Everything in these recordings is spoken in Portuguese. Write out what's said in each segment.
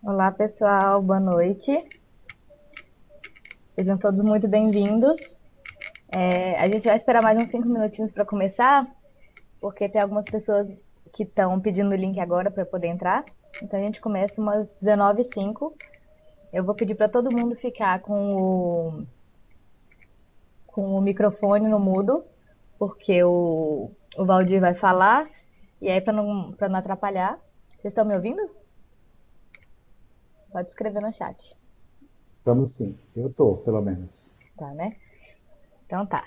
Olá, pessoal, boa noite. Sejam todos muito bem-vindos. A gente vai esperar mais uns 5 minutinhos para começar, porque tem algumas pessoas que estão pedindo o link agora para poder entrar. Então a gente começa umas 19h05. Eu vou pedir para todo mundo ficar com o microfone no mudo, porque o Valdir vai falar, e aí para não atrapalhar. Vocês estão me ouvindo? Pode escrever no chat, Estamos sim. Eu tô, pelo menos. tá, né? Então tá.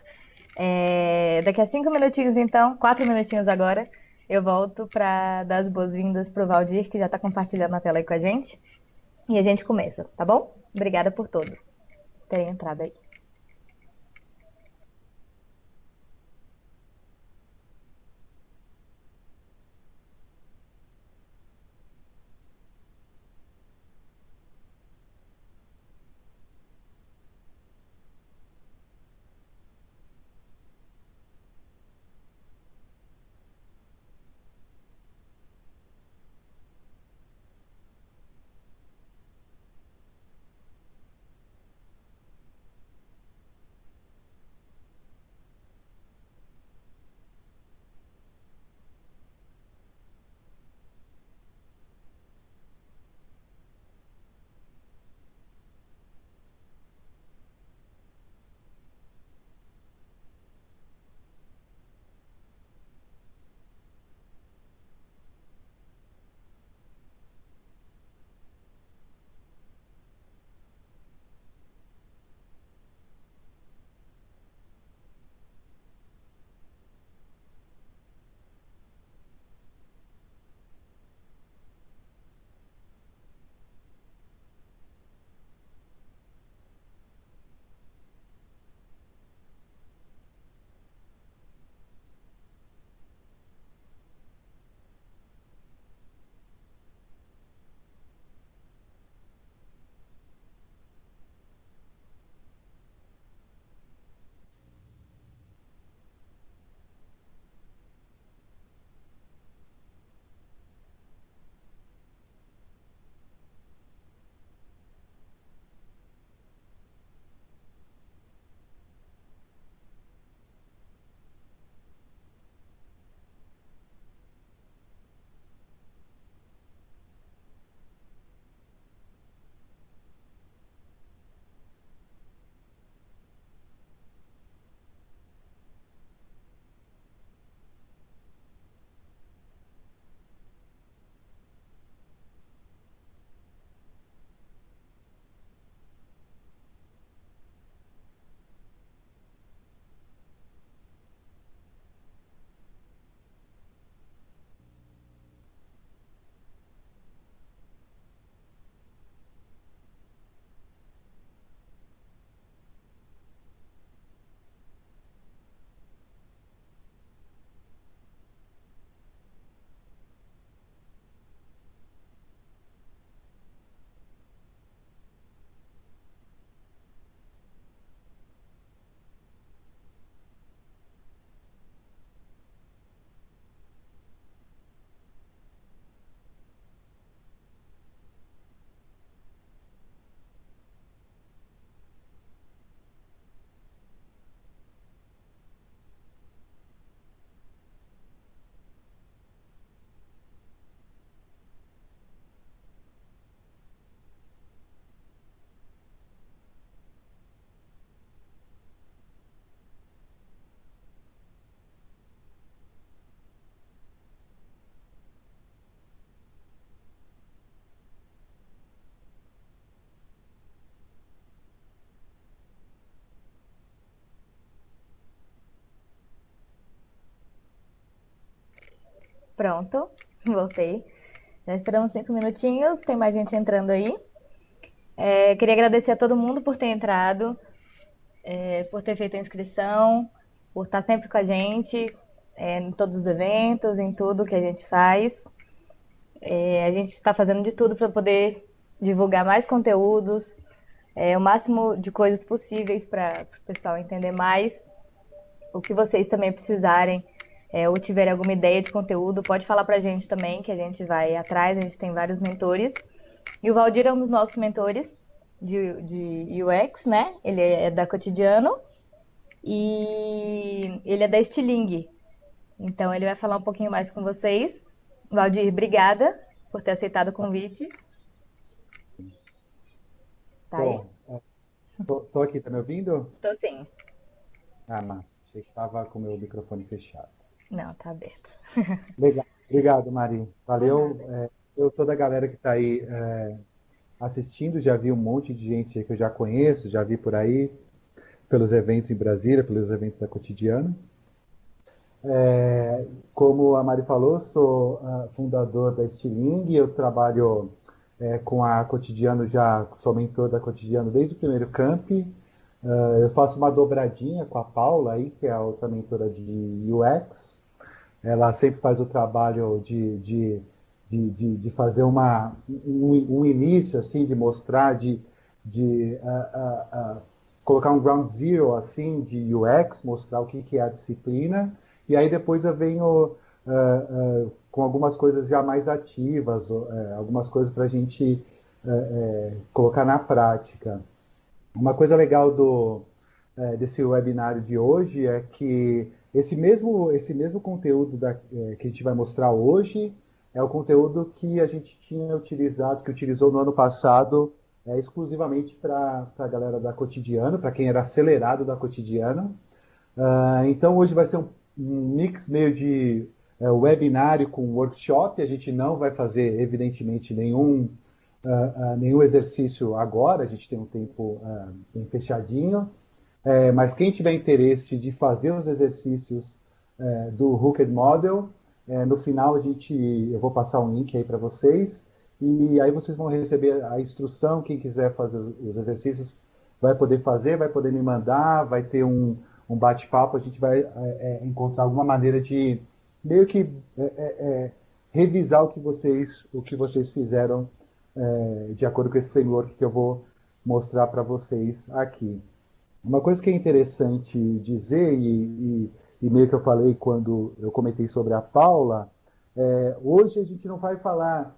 Daqui a 5 minutinhos, então, 4 minutinhos agora, eu volto para dar as boas-vindas pro Valdir, que já está compartilhando a tela aí com a gente. E a gente começa, tá bom? Obrigada por todos terem entrado aí. Pronto, voltei. Já esperamos 5 minutinhos, tem mais gente entrando aí. Queria agradecer a todo mundo por ter entrado, por ter feito a inscrição, por estar sempre com a gente, em todos os eventos, em tudo que a gente faz. A gente está fazendo de tudo para poder divulgar mais conteúdos, o máximo de coisas possíveis para o pessoal entender mais. O que vocês também precisarem, ou tiverem alguma ideia de conteúdo, pode falar pra gente também, que a gente vai atrás, a gente tem vários mentores. E o Valdir é um dos nossos mentores de UX, né? Ele é da Cotidiano e ele é da Stiling. Então ele vai falar um pouquinho mais com vocês. Valdir, obrigada por ter aceitado o convite. Tá aí? Bom, tô aqui, tá me ouvindo? Tô sim. Ah, massa. Achei que tava com o meu microfone fechado. Não, tá aberto. Legal. Obrigado, Mari. Por Valeu. nada. Toda a galera que está aí assistindo, já vi um monte de gente aí que eu já conheço, já vi por aí, pelos eventos em Brasília, pelos eventos da Cotidiano. Como a Mari falou, sou fundador da Stiling, eu trabalho com a Cotidiano já, sou mentor da Cotidiano desde o primeiro camp. Eu faço uma dobradinha com a Paula aí, que é a outra mentora de UX. Ela sempre faz o trabalho de fazer um início, assim, de mostrar, colocar um ground zero, assim, de UX, mostrar o que é a disciplina. E aí depois eu venho com algumas coisas já mais ativas, algumas coisas para a gente colocar na prática. Uma coisa legal desse webinário de hoje é que esse mesmo conteúdo que a gente vai mostrar hoje é o conteúdo que a gente tinha utilizado, que utilizou no ano passado, exclusivamente para a galera da Cotidiano, para quem era acelerado da Cotidiano. Então hoje vai ser um mix meio de webinário com workshop. A gente não vai fazer, evidentemente, nenhum exercício agora, a gente tem um tempo bem fechadinho. Mas quem tiver interesse de fazer os exercícios do Hooked Model, no final eu vou passar um link aí para vocês, e aí vocês vão receber a instrução. Quem quiser fazer os exercícios vai poder fazer, vai poder me mandar, vai ter um bate-papo, a gente vai encontrar alguma maneira de meio que revisar o que vocês fizeram de acordo com esse framework que eu vou mostrar para vocês aqui. Uma coisa que é interessante dizer, e meio que eu falei quando eu comentei sobre a Paula, hoje a gente não vai falar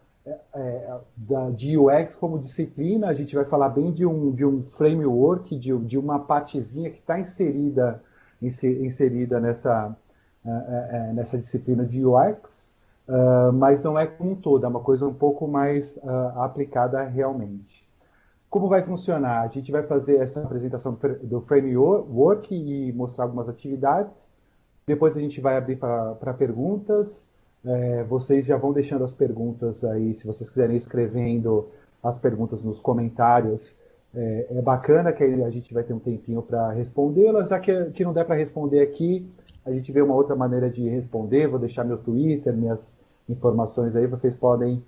de UX como disciplina, a gente vai falar bem de um framework, de uma partezinha que está inserida nessa disciplina de UX, mas não é como um todo, é uma coisa um pouco mais aplicada realmente. Como vai funcionar? A gente vai fazer essa apresentação do framework e mostrar algumas atividades. Depois a gente vai abrir para perguntas. Vocês já vão deixando as perguntas aí, se vocês quiserem ir escrevendo as perguntas nos comentários. É bacana que a gente vai ter um tempinho para respondê-las. Já que não der para responder aqui, a gente vê uma outra maneira de responder. Vou deixar meu Twitter, minhas informações aí. Vocês podem,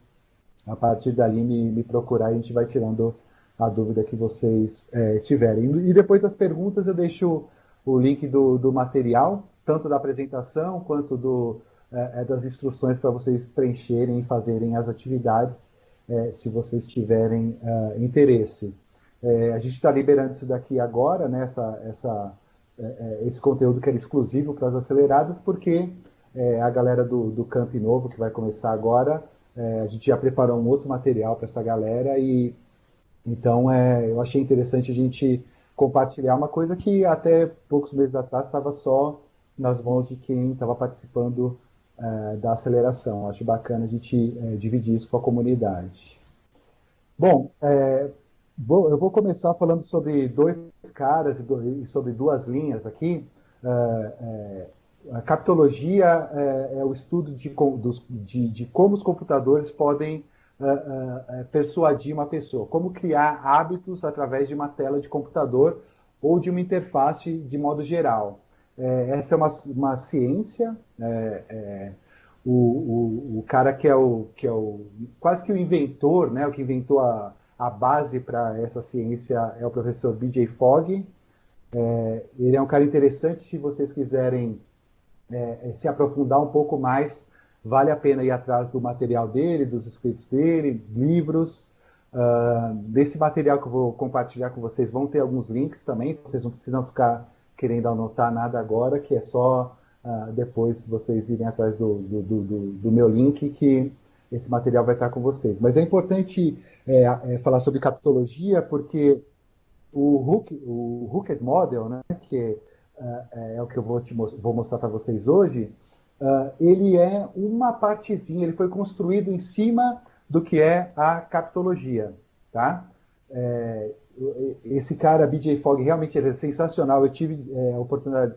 a partir dali, me procurar e a gente vai tirando a dúvida que vocês tiverem. E depois das perguntas eu deixo o link do material, tanto da apresentação quanto das instruções para vocês preencherem e fazerem as atividades, se vocês tiverem interesse. A gente está liberando isso daqui agora, né, esse conteúdo que era exclusivo para as aceleradas, porque a galera do Camp Novo, que vai começar agora, a gente já preparou um outro material para essa galera e então, eu achei interessante a gente compartilhar uma coisa que até poucos meses atrás estava só nas mãos de quem estava participando da aceleração. Acho bacana a gente dividir isso com a comunidade. Bom, eu vou começar falando sobre dois caras e sobre duas linhas aqui. A captologia é o estudo de como os computadores podem persuadir uma pessoa, como criar hábitos através de uma tela de computador ou de uma interface de modo geral. Essa é uma ciência. o cara que é o quase que o inventor, né, o que inventou a base para essa ciência é o professor B.J. Fogg. Ele é um cara interessante se vocês quiserem se aprofundar um pouco mais, vale a pena ir atrás do material dele, dos escritos dele, livros. Desse material que eu vou compartilhar com vocês, vão ter alguns links também, vocês não precisam ficar querendo anotar nada agora, que é só depois vocês irem atrás do meu link, que esse material vai estar com vocês. Mas é importante falar sobre captologia, porque o Hooked Model, né, que é o que eu vou mostrar para vocês hoje, ele é uma partezinha, ele foi construído em cima do que é a captologia, tá? Esse cara, B.J. Fogg, realmente é sensacional. Eu tive a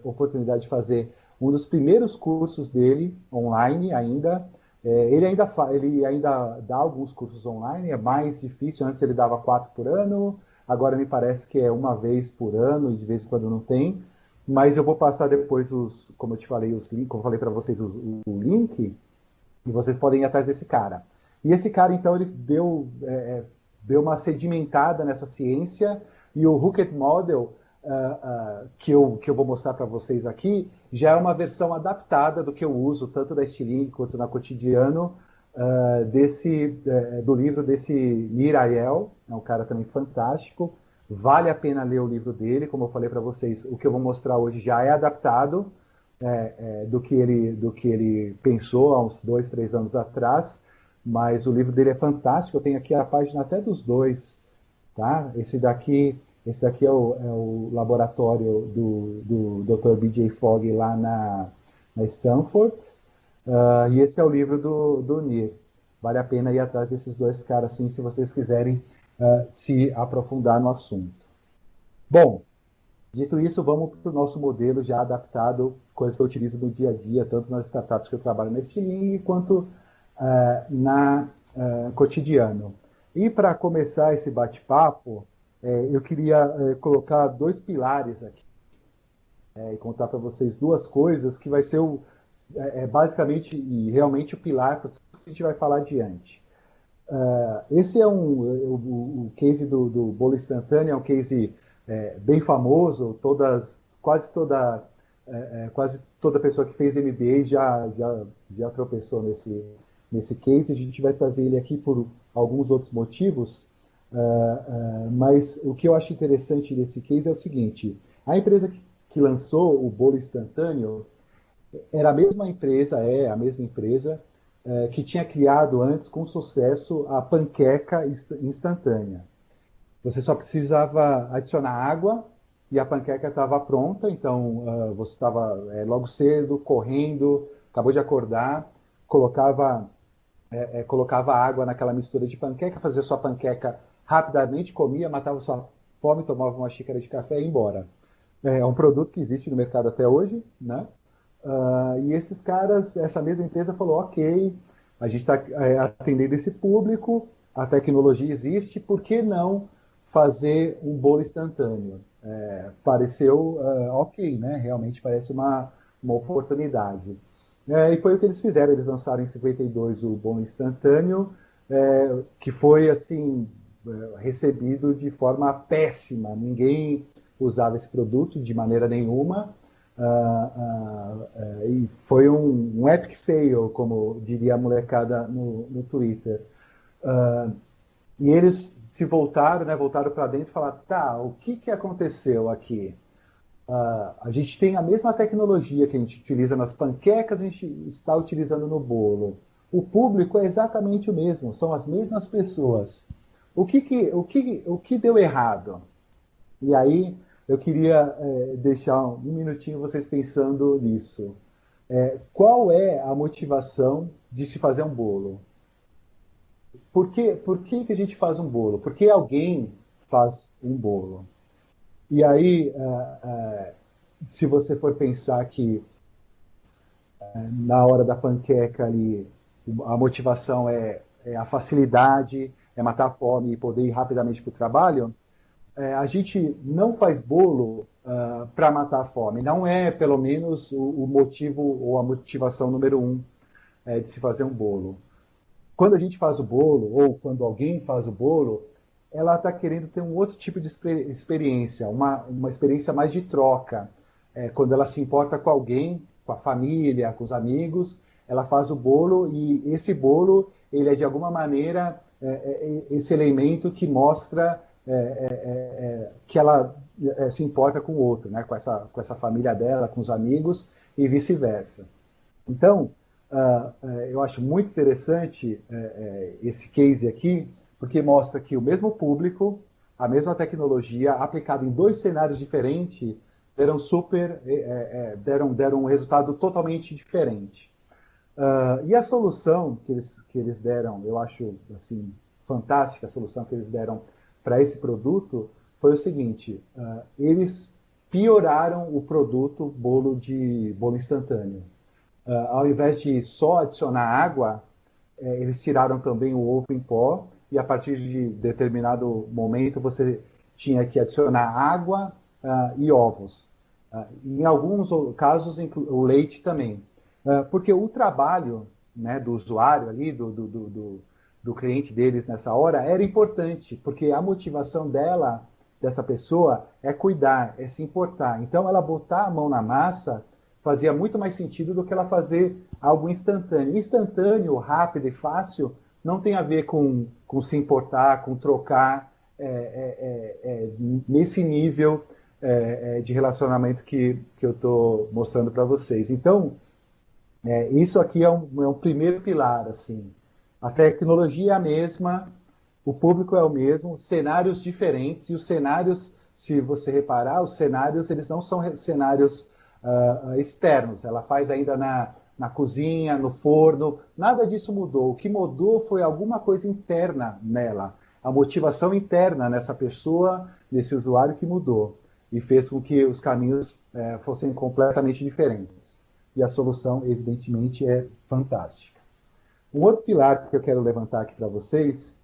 oportunidade de fazer um dos primeiros cursos dele, online ainda. Ele ainda dá alguns cursos online, é mais difícil. Antes ele dava 4 por ano, agora me parece que é uma vez por ano e de vez em quando não tem. Mas eu vou passar depois como eu te falei, como eu falei para vocês, o link, e vocês podem ir atrás desse cara. E esse cara, então, ele deu uma sedimentada nessa ciência, e o Hooked Model, que eu vou mostrar para vocês aqui, já é uma versão adaptada do que eu uso, tanto da Estilingue quanto na Cotidiano, do livro desse Nir Eyal, é um cara também fantástico. Vale a pena ler o livro dele, como eu falei para vocês, o que eu vou mostrar hoje já é adaptado do que ele pensou há uns 2, 3 anos atrás, mas o livro dele é fantástico. Eu tenho aqui a página até dos dois, tá? Esse daqui é o laboratório do Dr. B.J. Fogg lá na Stanford, e esse é o livro do Nir. Vale a pena ir atrás desses dois caras, assim, se vocês quiserem se aprofundar no assunto. Bom, dito isso, vamos para o nosso modelo já adaptado, coisa que eu utilizo no dia a dia, tanto nas startups que eu trabalho na Estilingue, quanto na Cotidiano. E para começar esse bate-papo, eu queria colocar dois pilares aqui, e contar para vocês duas coisas que vai ser basicamente e realmente o pilar para tudo que a gente vai falar adiante. Esse é o case do bolo instantâneo, é um case bem famoso. Quase toda pessoa que fez MBA já tropeçou nesse case. A gente vai trazer ele aqui por alguns outros motivos, mas o que eu acho interessante desse case é o seguinte: a empresa que lançou o bolo instantâneo era é a mesma empresa que tinha criado antes com sucesso a panqueca instantânea. Você só precisava adicionar água e a panqueca estava pronta. Então você estava logo cedo, correndo, acabou de acordar, colocava água naquela mistura de panqueca, fazia sua panqueca rapidamente, comia, matava sua fome, tomava uma xícara de café e ia embora. É um produto que existe no mercado até hoje, né? E esses caras, essa mesma empresa falou, ok, a gente está atendendo esse público, a tecnologia existe, por que não fazer um bolo instantâneo? Pareceu ok, né? Realmente parece uma oportunidade. E foi o que eles fizeram, eles lançaram em 52 o bolo instantâneo, que foi assim recebido de forma péssima. Ninguém usava esse produto de maneira nenhuma. E foi um epic fail, como diria a molecada no Twitter. E eles se voltaram, né, voltaram para dentro e falaram, tá, o que aconteceu aqui? A gente tem a mesma tecnologia que a gente utiliza nas panquecas, a gente está utilizando no bolo. O público é exatamente o mesmo, são as mesmas pessoas. O que deu errado? E aí eu queria deixar um minutinho vocês pensando nisso. Qual é a motivação de se fazer um bolo? Por que a gente faz um bolo? Por que alguém faz um bolo? E aí, se você for pensar que na hora da panqueca ali, a motivação é a facilidade, é matar a fome e poder ir rapidamente para o trabalho, a gente não faz bolo para matar a fome. Não é, pelo menos, o motivo ou a motivação número um. de se fazer um bolo. Quando a gente faz o bolo, ou quando alguém faz o bolo, ela está querendo ter um outro tipo de experiência, uma experiência mais de troca. Quando ela se importa com alguém, com a família, com os amigos, ela faz o bolo e esse bolo, ele é de alguma maneira esse elemento que mostra que ela se importa com o outro, né? Com essa família dela, com os amigos e vice-versa. Então, eu acho muito interessante esse case aqui, porque mostra que o mesmo público, a mesma tecnologia, aplicada em dois cenários diferentes, deram um resultado totalmente diferente. E a solução que eles deram, eu acho assim, fantástica a solução que eles deram para esse produto, foi o seguinte, eles pioraram o produto bolo instantâneo. Ao invés de só adicionar água, eles tiraram também o ovo em pó e a partir de determinado momento você tinha que adicionar água e ovos. Em alguns casos, o leite também. Porque o trabalho, né, do usuário ali, do cliente deles nessa hora, era importante, porque a motivação dessa pessoa, é cuidar, é se importar. Então, ela botar a mão na massa fazia muito mais sentido do que ela fazer algo instantâneo. Instantâneo, rápido e fácil não tem a ver com se importar, com trocar nesse nível de relacionamento que eu estou mostrando para vocês. Então, isso aqui é um primeiro pilar. Assim. A tecnologia é a mesma, o público é o mesmo, cenários diferentes, e os cenários, se você reparar, os cenários eles não são cenários externos. Ela faz ainda na cozinha, no forno, nada disso mudou. O que mudou foi alguma coisa interna nela, a motivação interna nessa pessoa, nesse usuário que mudou e fez com que os caminhos fossem completamente diferentes. E a solução, evidentemente, é fantástica. Um outro pilar que eu quero levantar aqui para vocês,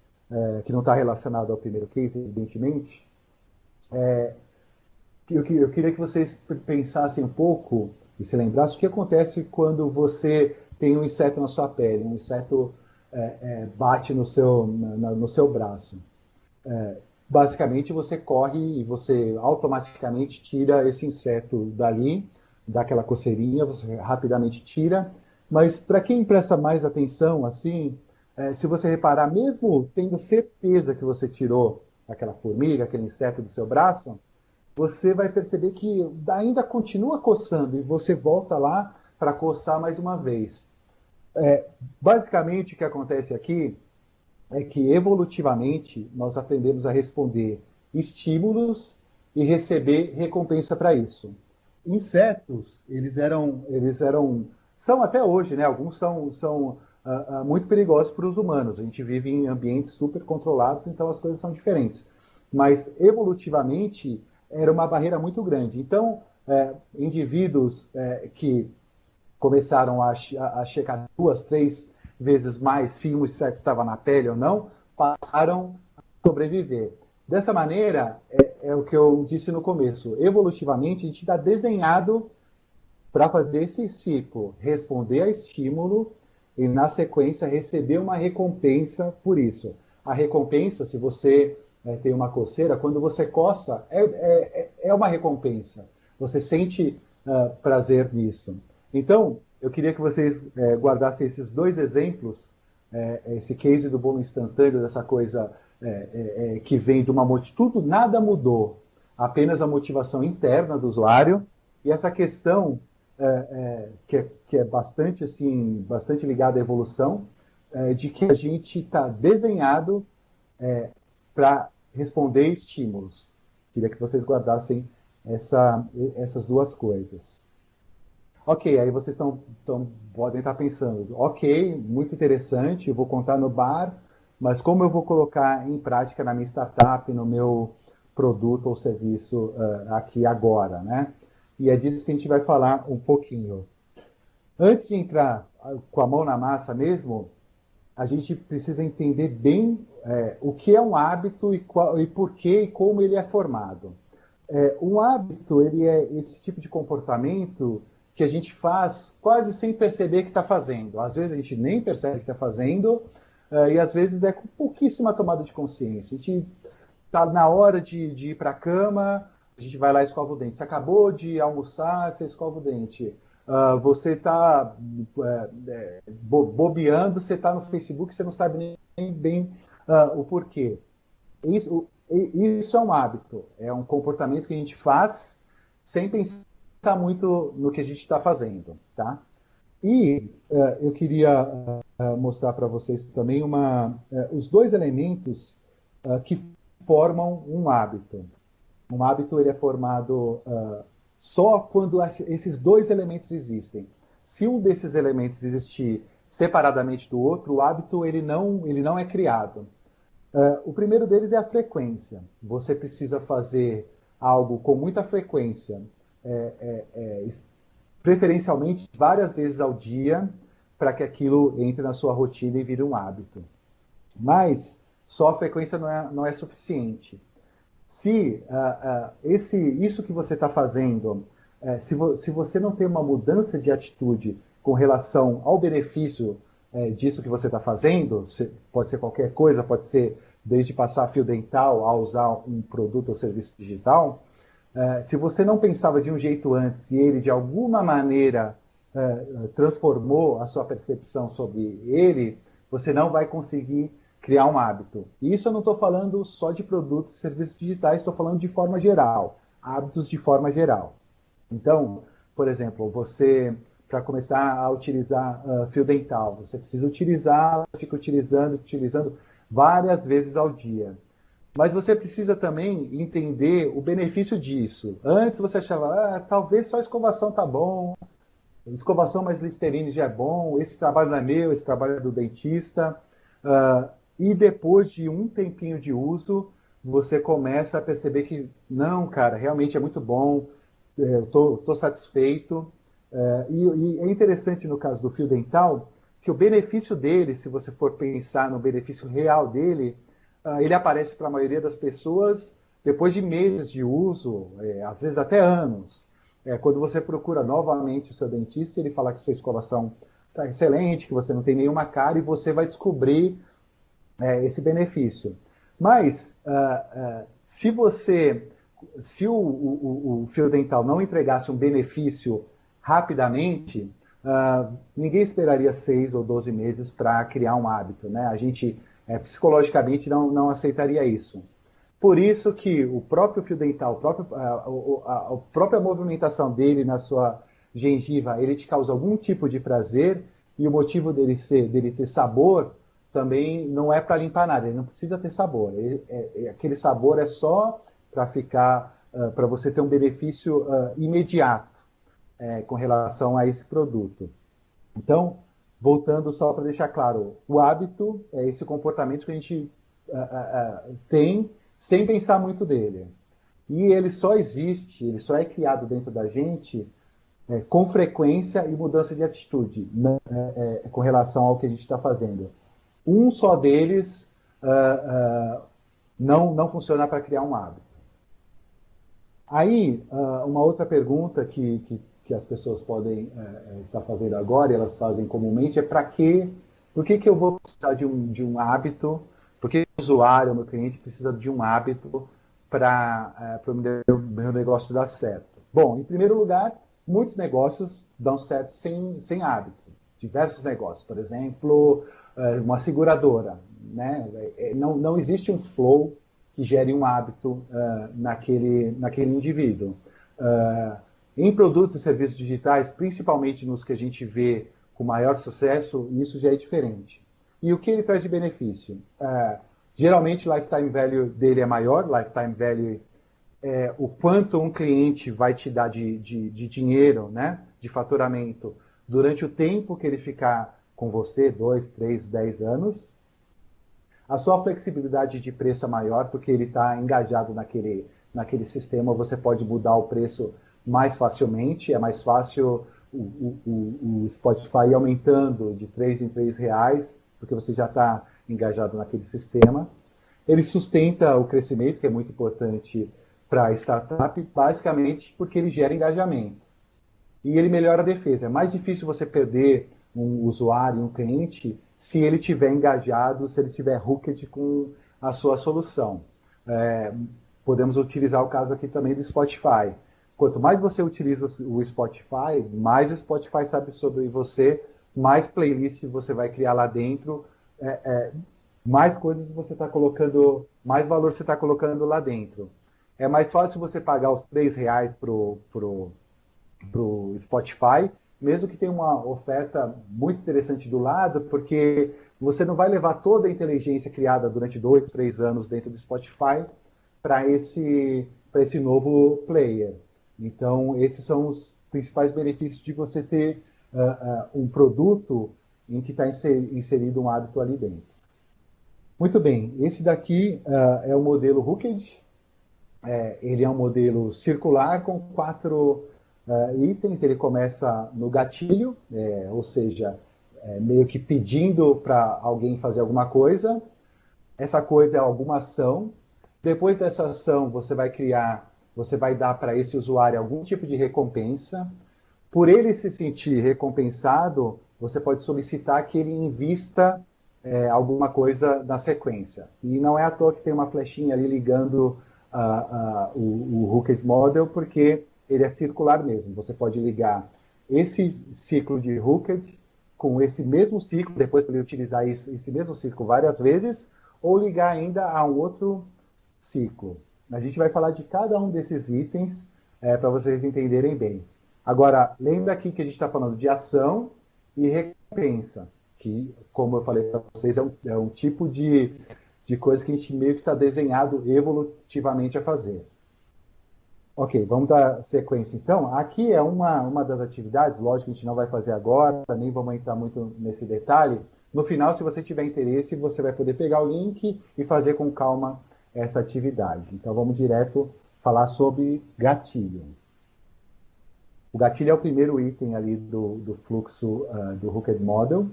que não está relacionado ao primeiro case, evidentemente, eu queria que vocês pensassem um pouco e se lembrassem o que acontece quando você tem um inseto na sua pele, um inseto bate no seu braço. Basicamente, você corre e você automaticamente tira esse inseto dali, daquela coceirinha, você rapidamente tira. Mas para quem presta mais atenção, assim, se você reparar, mesmo tendo certeza que você tirou aquela formiga, aquele inseto do seu braço, você vai perceber que ainda continua coçando e você volta lá para coçar mais uma vez. Basicamente, o que acontece aqui é que, evolutivamente, nós aprendemos a responder estímulos e receber recompensa para isso. Insetos, são até hoje, né? Alguns são muito perigosos para os humanos. A gente vive em ambientes super controlados, então as coisas são diferentes. Mas, evolutivamente, era uma barreira muito grande. Então, indivíduos que começaram a checar 2, 3 vezes mais se um inseto estava na pele ou não, passaram a sobreviver. Dessa maneira, é o que eu disse no começo, evolutivamente a gente está desenhado para fazer esse ciclo, responder a estímulo e, na sequência, receber uma recompensa por isso. A recompensa, se você tem uma coceira, quando você coça, é uma recompensa. Você sente prazer nisso. Então, eu queria que vocês guardassem esses dois exemplos, esse case do bolo instantâneo, dessa coisa que vem de uma tudo, nada mudou, apenas a motivação interna do usuário, e essa questão que é bastante, assim, bastante ligada à evolução, de que a gente está desenhado para responder estímulos. Queria que vocês guardassem essas duas coisas. Ok, aí vocês podem estar pensando, ok, muito interessante, eu vou contar no bar, mas como eu vou colocar em prática na minha startup, no meu produto ou serviço aqui agora, né? E é disso que a gente vai falar um pouquinho. Antes de entrar com a mão na massa mesmo, a gente precisa entender bem o que é um hábito e por que e como ele é formado. Um hábito, ele é esse tipo de comportamento que a gente faz quase sem perceber que está fazendo. Às vezes a gente nem percebe que está fazendo, e às vezes é com pouquíssima tomada de consciência. A gente está na hora de ir para a cama, a gente vai lá e escova o dente. Você acabou de almoçar, você escova o dente. Você está bobeando, você está no Facebook, você não sabe nem bem o porquê. Isso é um hábito, é um comportamento que a gente faz sem pensar muito no que a gente está fazendo, tá? E eu queria mostrar para vocês também os dois elementos que formam um hábito. Um hábito ele é formado só quando esses dois elementos existem. Se um desses elementos existir separadamente do outro, o hábito ele não é criado. O primeiro deles é a frequência. Você precisa fazer algo com muita frequência, preferencialmente várias vezes ao dia, para que aquilo entre na sua rotina e vire um hábito. Mas só a frequência não é suficiente. Se isso que você está fazendo, se você não tem uma mudança de atitude com relação ao benefício disso que você está fazendo, pode ser qualquer coisa, pode ser desde passar fio dental a usar um produto ou serviço digital, se você não pensava de um jeito antes e ele de alguma maneira transformou a sua percepção sobre ele, você não vai conseguir criar um hábito. E isso eu não estou falando só de produtos e serviços digitais, estou falando de forma geral, hábitos de forma geral. Então, por exemplo, você, para começar a utilizar fio dental, você precisa utilizar, fica utilizando várias vezes ao dia. Mas você precisa também entender o benefício disso. Antes você achava, talvez só escovação tá bom, escovação mais Listerine já é bom, esse trabalho não é meu, esse trabalho é do dentista. E depois de um tempinho de uso, você começa a perceber que, não, cara, realmente é muito bom, eu tô satisfeito. E é interessante no caso do fio dental, que o benefício dele, se você for pensar no benefício real dele, ele aparece para a maioria das pessoas depois de meses de uso, às vezes até anos. Quando você procura novamente o seu dentista, ele fala que sua escovação está excelente, que você não tem nenhuma cárie, e você vai descobrir esse benefício. Mas, se o fio dental não entregasse um benefício rapidamente, ninguém esperaria 6 ou 12 meses para criar um hábito, né? A gente, psicologicamente, não aceitaria isso. Por isso que o próprio fio dental, a própria movimentação dele na sua gengiva, ele te causa algum tipo de prazer, e o motivo dele ter sabor também não é para limpar nada, ele não precisa ter sabor. Aquele sabor é só para você ter um benefício imediato com relação a esse produto. Então, voltando só para deixar claro, o hábito é esse comportamento que a gente tem sem pensar muito dele. E ele só existe, ele só é criado dentro da gente com frequência e mudança de atitude, né, com relação ao que a gente está fazendo. Um só deles não funciona para criar um hábito. Aí, uma outra pergunta que as pessoas podem estar fazendo agora, e elas fazem comumente, é por que eu vou precisar de um hábito, por que o usuário, o meu cliente, precisa de um hábito para o meu negócio dar certo? Bom, em primeiro lugar, muitos negócios dão certo sem hábito. Diversos negócios, por exemplo, uma seguradora, né? Não existe um flow que gere um hábito naquele indivíduo. Em produtos e serviços digitais, principalmente nos que a gente vê com maior sucesso, isso já é diferente. E o que ele traz de benefício? Geralmente, o lifetime value dele é maior. Lifetime value é o quanto um cliente vai te dar de dinheiro, né, de faturamento, durante o tempo que ele ficar com você, 2, 3, 10 anos. A sua flexibilidade de preço é maior, porque ele está engajado naquele sistema, você pode mudar o preço mais facilmente, é mais fácil o Spotify aumentando de 3 em 3 reais, porque você já está engajado naquele sistema. Ele sustenta o crescimento, que é muito importante para a startup, basicamente porque ele gera engajamento. e ele melhora a defesa. É mais difícil você perder um usuário, um cliente, se ele tiver engajado, se ele tiver hooked com a sua solução. É, podemos utilizar o caso aqui também do Spotify. Quanto mais você utiliza o Spotify, mais o Spotify sabe sobre você, mais playlist você vai criar lá dentro, mais coisas você está colocando, mais valor você está colocando lá dentro. É mais fácil você pagar os R$ 3 pro Spotify, mesmo que tenha uma oferta muito interessante do lado, porque você não vai levar toda a inteligência criada durante 2, 3 anos dentro do Spotify para esse novo player. Então, esses são os principais benefícios de você ter um produto em que está inserido um hábito ali dentro. Muito bem, esse daqui é o modelo Hooked. Ele é um modelo circular com 4 itens. Ele começa no gatilho, ou seja, meio que pedindo para alguém fazer alguma coisa. Essa coisa é alguma ação. Depois dessa ação, você vai dar para esse usuário algum tipo de recompensa. Por ele se sentir recompensado, você pode solicitar que ele invista alguma coisa na sequência. E não é à toa que tem uma flechinha ali ligando o Hooked Model, porque ele é circular mesmo. Você pode ligar esse ciclo de Hooked com esse mesmo ciclo, depois para ele utilizar esse mesmo ciclo várias vezes, ou ligar ainda a um outro ciclo. A gente vai falar de cada um desses itens para vocês entenderem bem. Agora, lembra aqui que a gente está falando de ação e recompensa, que, como eu falei para vocês, é um tipo de coisa que a gente meio que está desenhado evolutivamente a fazer. Ok, vamos dar sequência então. Aqui é uma das atividades, lógico que a gente não vai fazer agora, nem vamos entrar muito nesse detalhe. No final, se você tiver interesse, você vai poder pegar o link e fazer com calma essa atividade. Então vamos direto falar sobre gatilho. O gatilho é o primeiro item ali do fluxo do Hooked Model.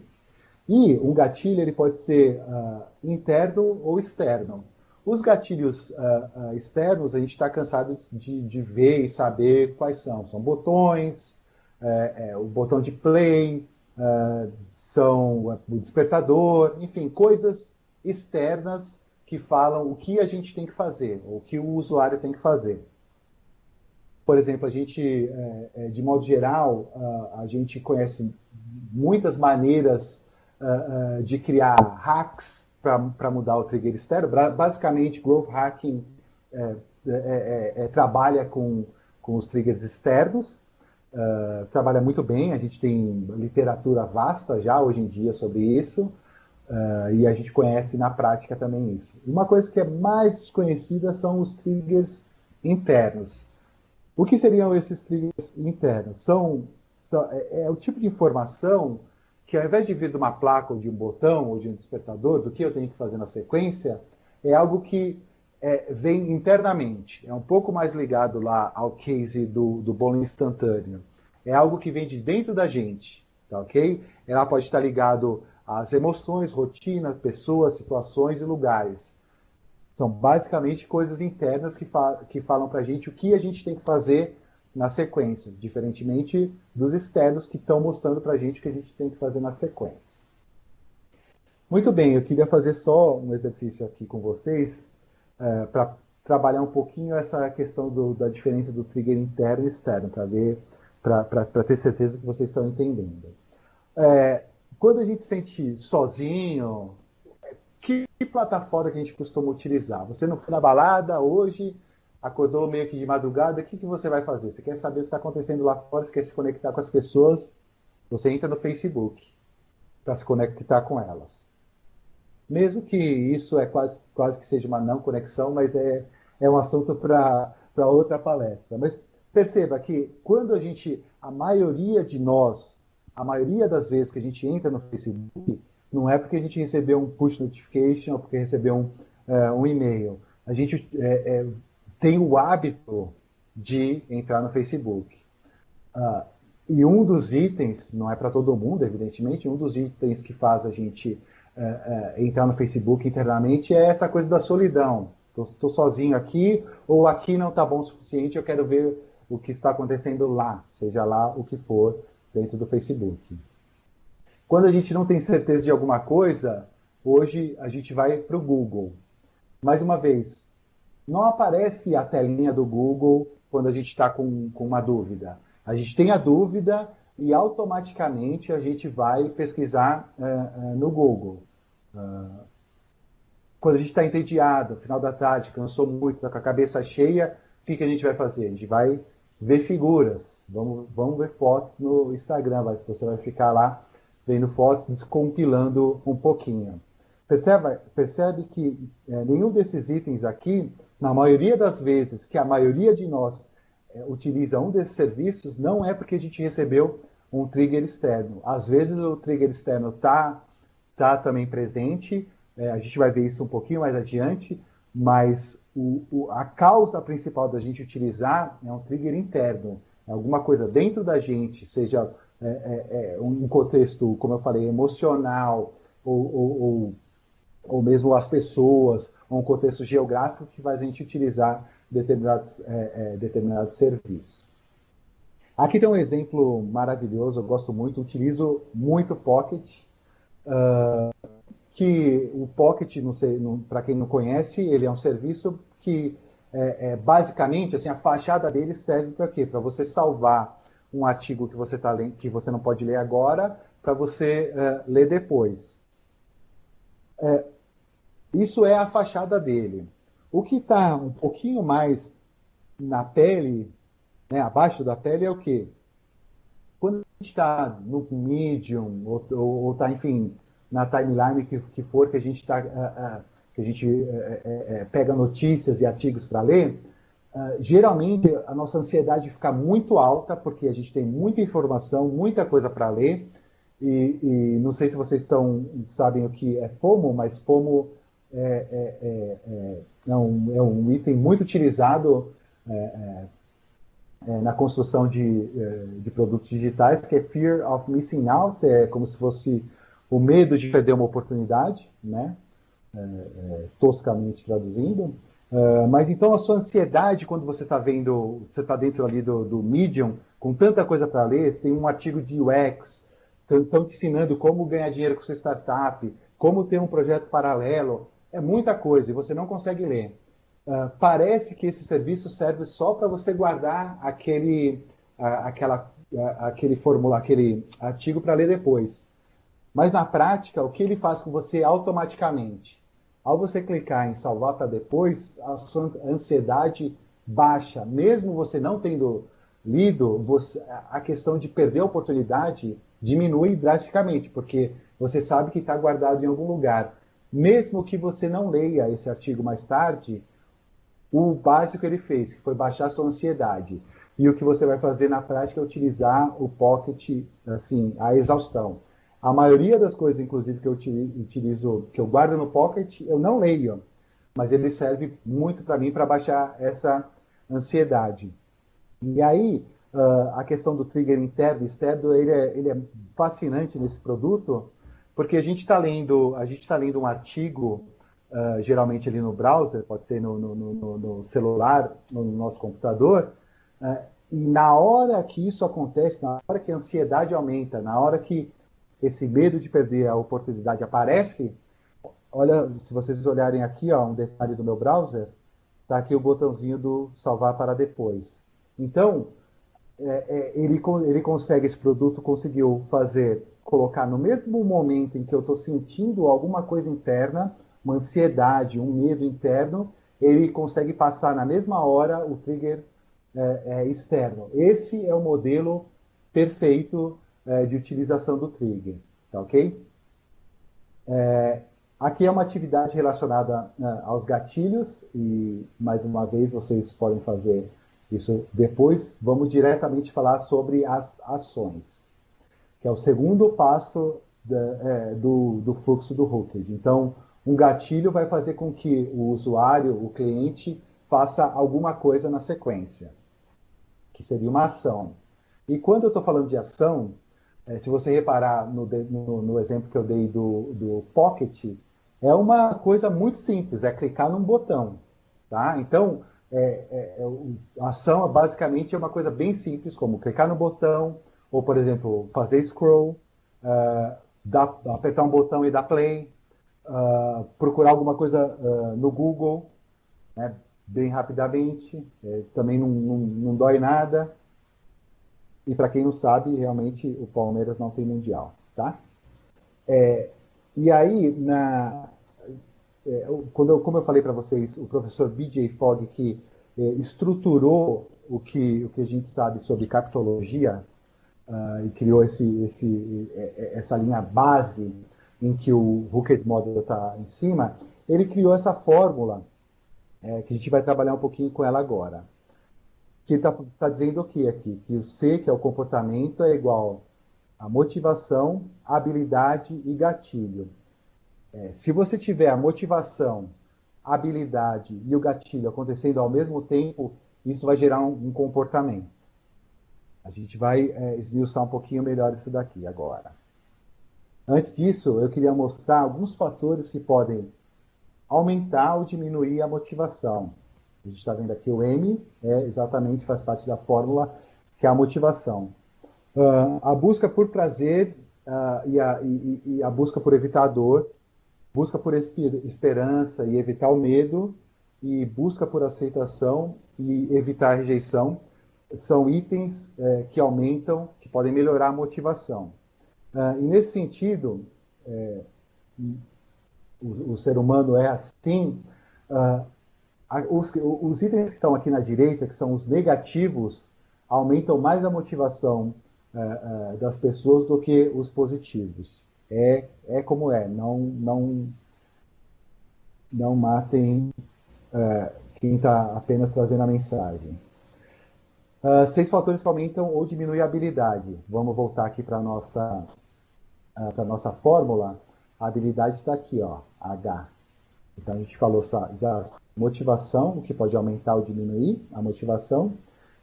E um gatilho ele pode ser interno ou externo. Os gatilhos externos a gente está cansado de ver e saber quais são. São botões, o botão de play, são o despertador, enfim, coisas externas que falam o que a gente tem que fazer, ou o que o usuário tem que fazer. Por exemplo, a gente, de modo geral, a gente conhece muitas maneiras de criar hacks para mudar o trigger externo. Basicamente, Growth Hacking trabalha com os triggers externos, trabalha muito bem, a gente tem literatura vasta já hoje em dia sobre isso, e a gente conhece na prática também isso. Uma coisa que é mais desconhecida são os triggers internos. O que seriam esses triggers internos? É o tipo de informação que, ao invés de vir de uma placa ou de um botão ou de um despertador, do que eu tenho que fazer na sequência, é algo que vem internamente. É um pouco mais ligado lá ao case do bolo instantâneo. É algo que vem de dentro da gente, tá ok? Ela pode estar ligado às emoções, rotina, pessoas, situações e lugares. São basicamente coisas internas que falam para a gente o que a gente tem que fazer na sequência, diferentemente dos externos que estão mostrando para a gente o que a gente tem que fazer na sequência. Muito bem, eu queria fazer só um exercício aqui com vocês para trabalhar um pouquinho essa questão da diferença do trigger interno e externo, para ter certeza que vocês estão entendendo. Quando a gente se sente sozinho, que plataforma que a gente costuma utilizar? Você não foi na balada hoje, acordou meio que de madrugada, o que você vai fazer? Você quer saber o que está acontecendo lá fora, você quer se conectar com as pessoas, você entra no Facebook para se conectar com elas. Mesmo que isso quase que seja uma não conexão, mas é um assunto para outra palestra. Mas perceba que quando a maioria de nós, a maioria das vezes que a gente entra no Facebook, não é porque a gente recebeu um push notification ou porque recebeu um e-mail. A gente tem o hábito de entrar no Facebook. E um dos itens, não é para todo mundo, evidentemente, um dos itens que faz a gente entrar no Facebook internamente é essa coisa da solidão. Estou sozinho aqui, ou aqui não está bom o suficiente, eu quero ver o que está acontecendo lá, seja lá o que for, dentro do Facebook. Quando a gente não tem certeza de alguma coisa, hoje a gente vai para o Google. Mais uma vez, não aparece a telinha do Google quando a gente está com uma dúvida. A gente tem a dúvida e automaticamente a gente vai pesquisar no Google. Quando a gente está entediado, final da tarde, cansou muito, está com a cabeça cheia, o que a gente vai fazer? A gente vai ver figuras, vamos ver fotos no Instagram, você vai ficar lá vendo fotos, descompilando um pouquinho. Percebe que nenhum desses itens aqui, na maioria das vezes que a maioria de nós utiliza um desses serviços, não é porque a gente recebeu um trigger externo. Às vezes o trigger externo está também presente, a gente vai ver isso um pouquinho mais adiante, mas a causa principal da gente utilizar é um trigger interno, é alguma coisa dentro da gente, seja um contexto, como eu falei, emocional, ou mesmo as pessoas, ou um contexto geográfico que faz a gente utilizar determinados serviços. Aqui tem um exemplo maravilhoso, eu gosto muito, utilizo muito Pocket, que o Pocket, não sei, para quem não conhece, ele é um serviço que basicamente assim, a fachada dele serve para quê? Para você salvar um artigo que você tá lendo, que você não pode ler agora, para você ler depois. Isso é a fachada dele. O que está um pouquinho mais na pele, né, abaixo da pele, é o quê? Quando a gente está no Medium, ou está, enfim, na timeline que for, que a gente, pega notícias e artigos para ler, geralmente a nossa ansiedade fica muito alta, porque a gente tem muita informação, muita coisa para ler, e não sei se vocês sabem o que é FOMO, mas FOMO é um item muito utilizado na construção de produtos digitais, que é Fear of Missing Out, é como se fosse o medo de perder uma oportunidade, né? Toscamente traduzindo. Mas então a sua ansiedade quando você está vendo, você está dentro ali do Medium, com tanta coisa para ler, tem um artigo de UX, estão te ensinando como ganhar dinheiro com sua startup, como ter um projeto paralelo, é muita coisa e você não consegue ler. Parece que esse serviço serve só para você guardar aquele artigo para ler depois. Mas na prática, o que ele faz com você automaticamente? Ao você clicar em salvar para depois, a sua ansiedade baixa. Mesmo você não tendo lido, a questão de perder a oportunidade diminui drasticamente, porque você sabe que está guardado em algum lugar. Mesmo que você não leia esse artigo mais tarde, o básico ele fez, que foi baixar a sua ansiedade. E o que você vai fazer na prática é utilizar o Pocket, assim, a exaustão. A maioria das coisas, inclusive, que eu utilizo, que eu guardo no Pocket, eu não leio, mas ele serve muito para mim para baixar essa ansiedade. E aí, a questão do trigger interno e externo, ele é fascinante nesse produto, porque a gente está lendo um artigo, geralmente ali no browser, pode ser no celular, no nosso computador, e na hora que isso acontece, na hora que a ansiedade aumenta, na hora que esse medo de perder a oportunidade aparece, olha, se vocês olharem aqui, ó, um detalhe do meu browser, está aqui o botãozinho do salvar para depois. Então, ele consegue, esse produto conseguiu colocar no mesmo momento em que eu estou sentindo alguma coisa interna, uma ansiedade, um medo interno, ele consegue passar na mesma hora o trigger externo. Esse é o modelo perfeito de utilização do trigger, tá ok? Aqui é uma atividade relacionada aos gatilhos e, mais uma vez, vocês podem fazer isso depois. Vamos diretamente falar sobre as ações, que é o segundo passo do fluxo do Hooked. Então, um gatilho vai fazer com que o usuário, o cliente, faça alguma coisa na sequência, que seria uma ação. E quando eu estou falando de ação, se você reparar no exemplo que eu dei do Pocket, é uma coisa muito simples, é clicar num botão. Tá? Então, A ação basicamente é uma coisa bem simples, como clicar no botão, ou, por exemplo, fazer scroll, apertar um botão e dar play, procurar alguma coisa no Google, né, bem rapidamente, também não dói nada. E para quem não sabe, realmente o Palmeiras não tem mundial, tá? E aí, como eu falei para vocês, o professor B.J. Fogg, que estruturou o que a gente sabe sobre captologia, e criou essa linha base em que o Hooked Model está em cima, ele criou essa fórmula, que a gente vai trabalhar um pouquinho com ela agora. Que está dizendo o que aqui? Que o C, que é o comportamento, é igual a motivação, habilidade e gatilho. Se você tiver a motivação, a habilidade e o gatilho acontecendo ao mesmo tempo, isso vai gerar um comportamento. A gente vai esmiuçar um pouquinho melhor isso daqui agora. Antes disso, eu queria mostrar alguns fatores que podem aumentar ou diminuir a motivação. A gente está vendo aqui o M, exatamente faz parte da fórmula, que é a motivação. A busca por prazer e a busca por evitar a dor, busca por esperança e evitar o medo, e busca por aceitação e evitar a rejeição, são itens que aumentam, que podem melhorar a motivação. E nesse sentido, o ser humano é assim. Os itens que estão aqui na direita, que são os negativos, aumentam mais a motivação das pessoas do que os positivos. É como é. Não matem quem está apenas trazendo a mensagem. 6 fatores que aumentam ou diminuem a habilidade. Vamos voltar aqui para a nossa fórmula. A habilidade está aqui, ó, H. Então a gente falou já motivação, o que pode aumentar ou diminuir a motivação.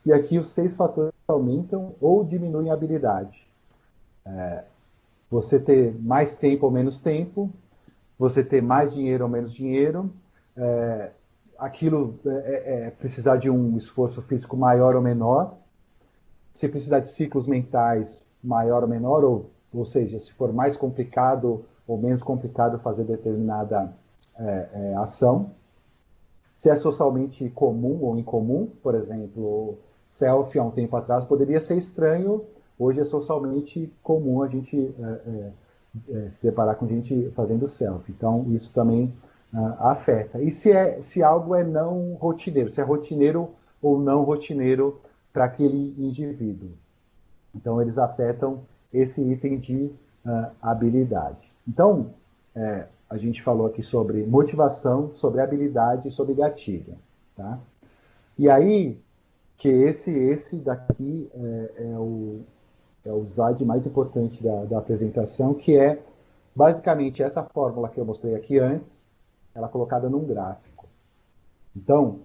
E aqui os 6 fatores que aumentam ou diminuem a habilidade. Você ter mais tempo ou menos tempo, você ter mais dinheiro ou menos dinheiro, aquilo precisar de um esforço físico maior ou menor, se precisar de ciclos mentais maior ou menor, ou seja, se for mais complicado ou menos complicado fazer determinada ação, se é socialmente comum ou incomum, por exemplo, selfie há um tempo atrás poderia ser estranho, hoje é socialmente comum a gente se deparar com gente fazendo selfie. Então, isso também afeta. E se algo é não rotineiro, se é rotineiro ou não rotineiro para aquele indivíduo. Então, eles afetam esse item de habilidade. Então, a gente falou aqui sobre motivação, sobre habilidade e sobre gatilho. Tá? E aí, que esse daqui é o slide mais importante da apresentação, que é basicamente essa fórmula que eu mostrei aqui antes, ela colocada num gráfico. Então,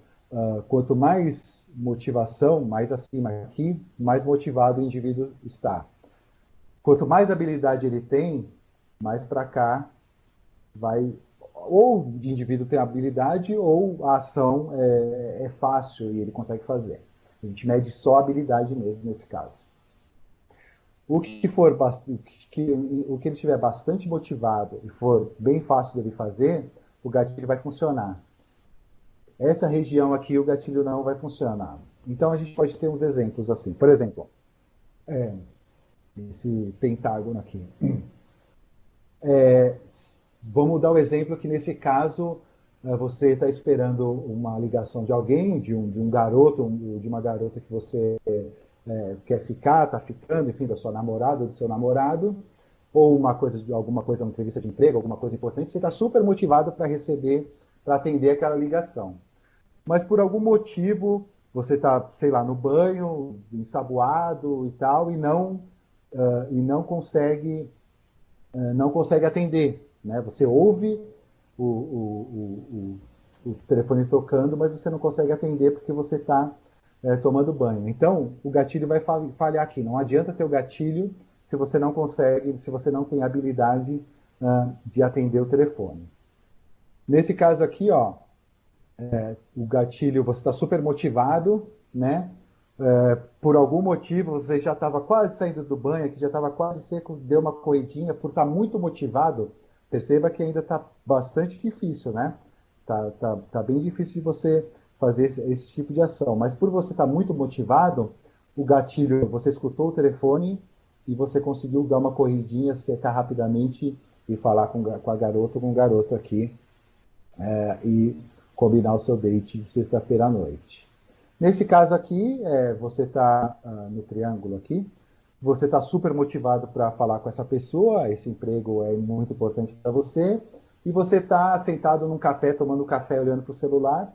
quanto mais motivação, mais acima aqui, mais motivado o indivíduo está. Quanto mais habilidade ele tem, mais para cá vai. Ou o indivíduo tem habilidade, ou a ação é fácil e ele consegue fazer. A gente mede só a habilidade mesmo nesse caso. O que ele estiver bastante motivado e for bem fácil dele fazer, o gatilho vai funcionar. Essa região aqui, o gatilho não vai funcionar. Então, a gente pode ter uns exemplos assim. Por exemplo, esse pentágono aqui. Vamos dar o exemplo que, nesse caso, você está esperando uma ligação de alguém, de um garoto, de uma garota que você quer ficar, está ficando, enfim, da sua namorada, do seu namorado, ou alguma coisa, uma entrevista de emprego, alguma coisa importante, você está super motivado para atender aquela ligação. Mas por algum motivo, você está, sei lá, no banho, ensaboado e tal, e não consegue atender. Né? Você ouve o telefone tocando, mas você não consegue atender porque você está tomando banho. Então, o gatilho vai falhar aqui. Não adianta ter o gatilho se você não consegue, se você não tem habilidade de atender o telefone. Nesse caso aqui, ó, o gatilho, você está super motivado, né? Por algum motivo, você já estava quase saindo do banho, aqui já estava quase seco, deu uma corridinha, por estar muito motivado, perceba que ainda está bastante difícil, né? Tá bem difícil de você fazer esse tipo de ação. Mas por você estar muito motivado, o gatilho, você escutou o telefone e você conseguiu dar uma corridinha, secar rapidamente e falar com a garota ou com o garoto aqui e combinar o seu date de sexta-feira à noite. Nesse caso aqui, você está no triângulo aqui, você está super motivado para falar com essa pessoa, esse emprego é muito importante para você, e você está sentado num café, tomando café, olhando para o celular,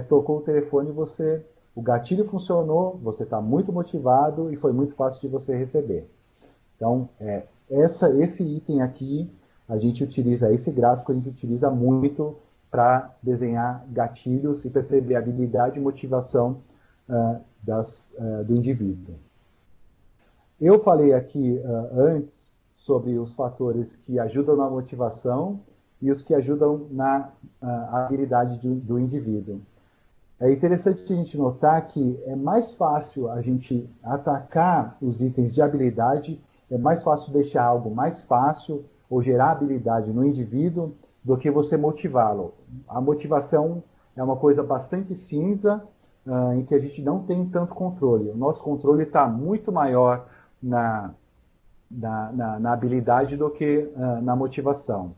tocou o telefone e o gatilho funcionou, você está muito motivado e foi muito fácil de você receber. Então, esse item aqui, a gente utiliza, esse gráfico a gente utiliza muito para desenhar gatilhos e perceber a habilidade e motivação do indivíduo. Eu falei aqui antes sobre os fatores que ajudam na motivação e os que ajudam na habilidade do indivíduo. É interessante a gente notar que é mais fácil a gente atacar os itens de habilidade, é mais fácil deixar algo mais fácil ou gerar habilidade no indivíduo do que você motivá-lo. A motivação é uma coisa bastante cinza, em que a gente não tem tanto controle. O nosso controle está muito maior na habilidade do que na motivação.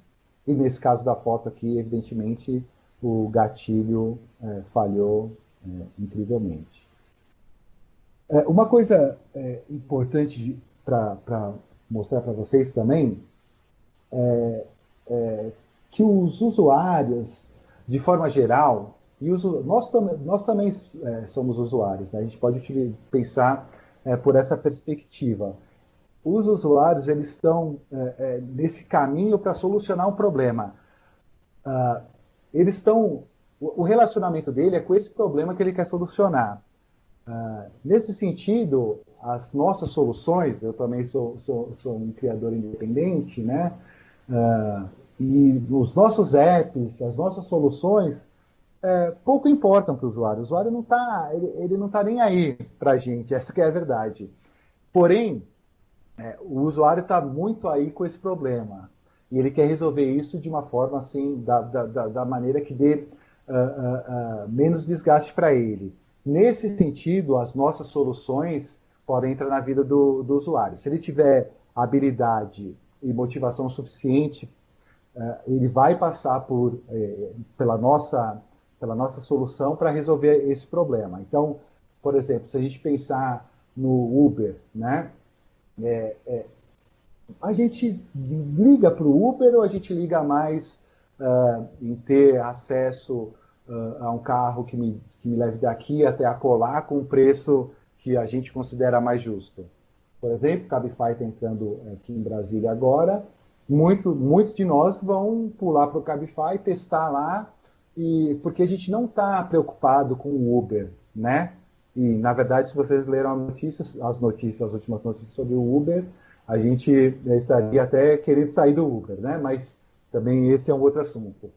E nesse caso da foto aqui, evidentemente, o gatilho falhou incrivelmente. Uma coisa importante para mostrar para vocês também é que os usuários, de forma geral, nós também somos usuários, né? A gente pode pensar por essa perspectiva. Os usuários eles estão nesse caminho para solucionar um problema. O relacionamento dele é com esse problema que ele quer solucionar. Nesse sentido, as nossas soluções, eu também sou um criador independente, né? E os nossos apps, as nossas soluções, pouco importam para o usuário. O usuário ele não tá nem aí para a gente, essa que é a verdade. Porém, o usuário está muito aí com esse problema. E ele quer resolver isso de uma forma assim, da maneira que dê menos desgaste para ele. Nesse sentido, as nossas soluções podem entrar na vida do usuário. Se ele tiver habilidade e motivação suficiente, ele vai passar pela nossa solução para resolver esse problema. Então, por exemplo, se a gente pensar no Uber, né? A gente liga para o Uber ou a gente liga mais em ter acesso a um carro que me leve daqui até acolá com um preço que a gente considera mais justo? Por exemplo, Cabify está entrando aqui em Brasília agora. Muitos de nós vão pular para o Cabify, testar lá, porque a gente não está preocupado com o Uber, né? E, na verdade, se vocês leram as últimas notícias sobre o Uber, a gente estaria até querendo sair do Uber, né? Mas também esse é um outro assunto.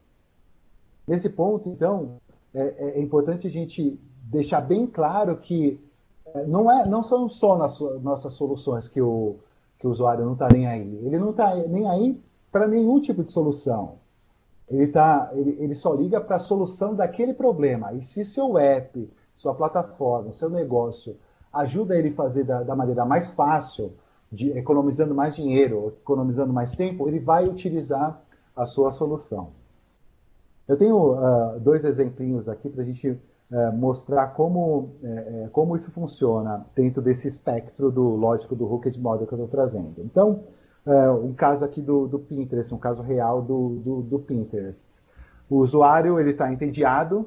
Nesse ponto, então, é importante a gente deixar bem claro que não são só nossas soluções que o usuário não está nem aí. Ele não está nem aí para nenhum tipo de solução. Ele só liga para a solução daquele problema. E se seu app, sua plataforma, seu negócio ajuda ele a fazer da maneira mais fácil, economizando mais dinheiro, economizando mais tempo, ele vai utilizar a sua solução. Eu tenho dois exemplinhos aqui para a gente mostrar como isso funciona dentro desse espectro lógico do Hooked Model que eu estou trazendo. Então, um caso aqui do Pinterest, um caso real do Pinterest. O usuário ele está entediado,